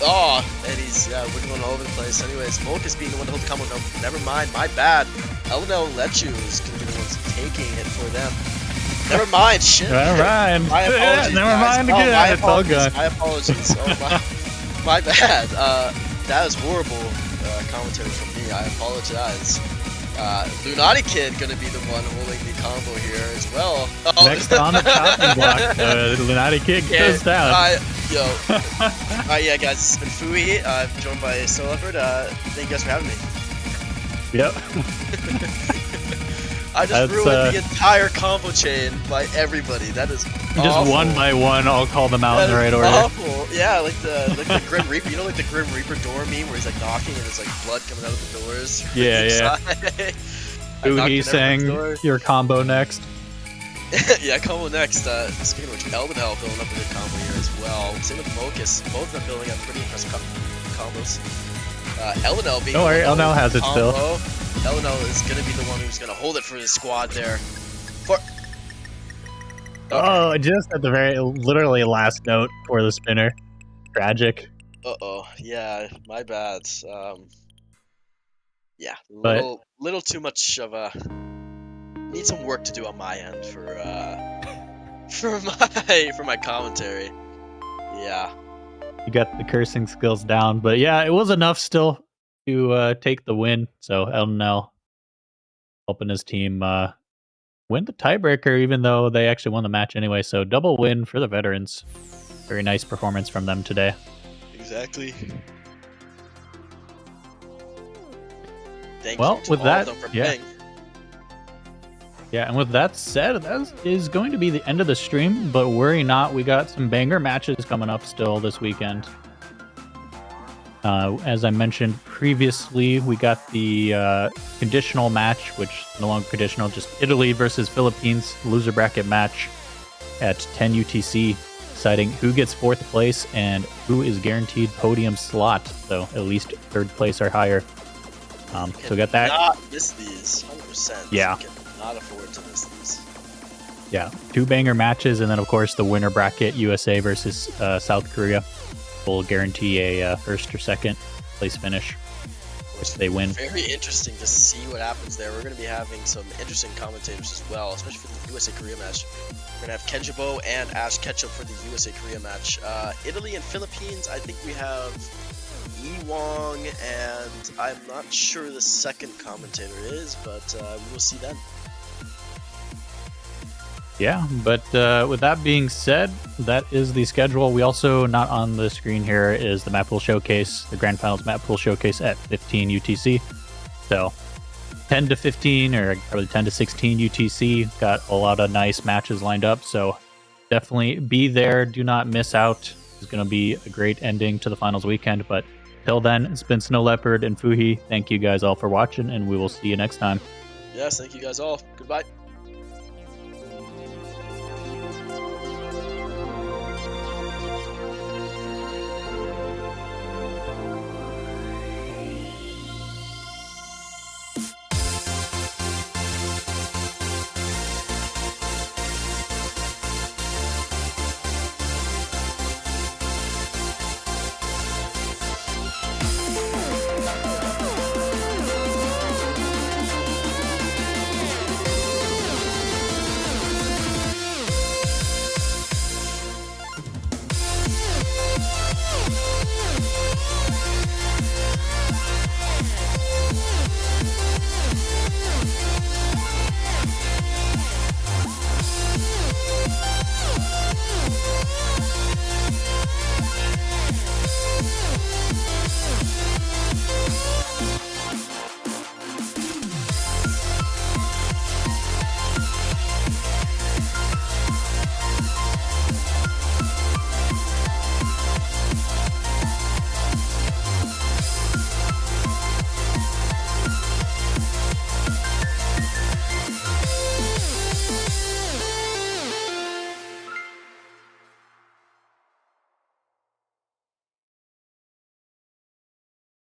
Oh, and he's wiggling all over the place. Anyways, Mocha is being the one to hold the combo. No, never mind, my bad. LNL Lechu is gonna be the ones taking it for them. Never mind, shit. Never mind. My apologies, never mind again. My it's all good. My apologies. Oh my bad. That is horrible commentary from me. I apologize. Lunati Kid gonna be the one holding the combo here as well. Oh. Next on the chopping block, Lunati Kid goes down. Yeah, guys, it's been Fui. I'm joined by Soul Leopard. Thank you guys for having me. Yep. I just ruined the entire combo chain by everybody. That is awful. Just one by one, I'll call them out in the right order. Awful. Yeah, like the Grim Reaper. You know, like the Grim Reaper door meme where he's like knocking and there's like blood coming out of the doors. Yeah. Uhi saying your combo next. Yeah, combo next. Speaking of which, Eldenhell building up a good combo here as well. Same with Mocus. Both of them building up pretty impressive combos. Eldenhell being. Don't worry, Eldenhell has it still. Eldenhell is going to be the one who's going to hold it for his squad there. Oh, just at the literally last note for the spinner. Tragic. Uh-oh. Yeah, my bad. Yeah, little too much of a... Need some work to do on my end for my commentary. Yeah. You got the cursing skills down, but yeah, it was enough still to take the win. So LNL helping his team win the tiebreaker, even though they actually won the match anyway. So double win for the veterans. Very nice performance from them today. Exactly. Thank Well, you to with all of that, them for yeah. playing. Yeah, and with that said, that is going to be the end of the stream, but worry not, we got some banger matches coming up still this weekend. As I mentioned previously, we got the conditional match, which no longer conditional, just Italy versus Philippines loser bracket match at 10 UTC, deciding who gets 4th place and who is guaranteed podium slot. So at least 3rd place or higher. So we got that. Not miss these, 100%. Yeah. You cannot afford to miss these. Yeah, 2 banger matches, and then of course the winner bracket, USA versus South Korea, will guarantee a 1st or 2nd place finish, which they win. Very interesting to see what happens there. We're going to be having some interesting commentators as well, especially for the USA Korea match. We're going to have Kenjibo and Ash Ketchup for the USA Korea match. Italy and Philippines, I think we have Ewong, and I'm not sure the second commentator is, but we will see then. Yeah, but with that being said, that is the schedule. We also, not on the screen here, is the Map Pool Showcase, the Grand Finals Map Pool Showcase at 15 UTC. So 10 to 15, or probably 10 to 16 UTC, got a lot of nice matches lined up. So definitely be there. Do not miss out. It's going to be a great ending to the finals weekend. But till then, it's been Snow Leopard and Fuhi. Thank you guys all for watching, and we will see you next time. Yes, thank you guys all. Goodbye.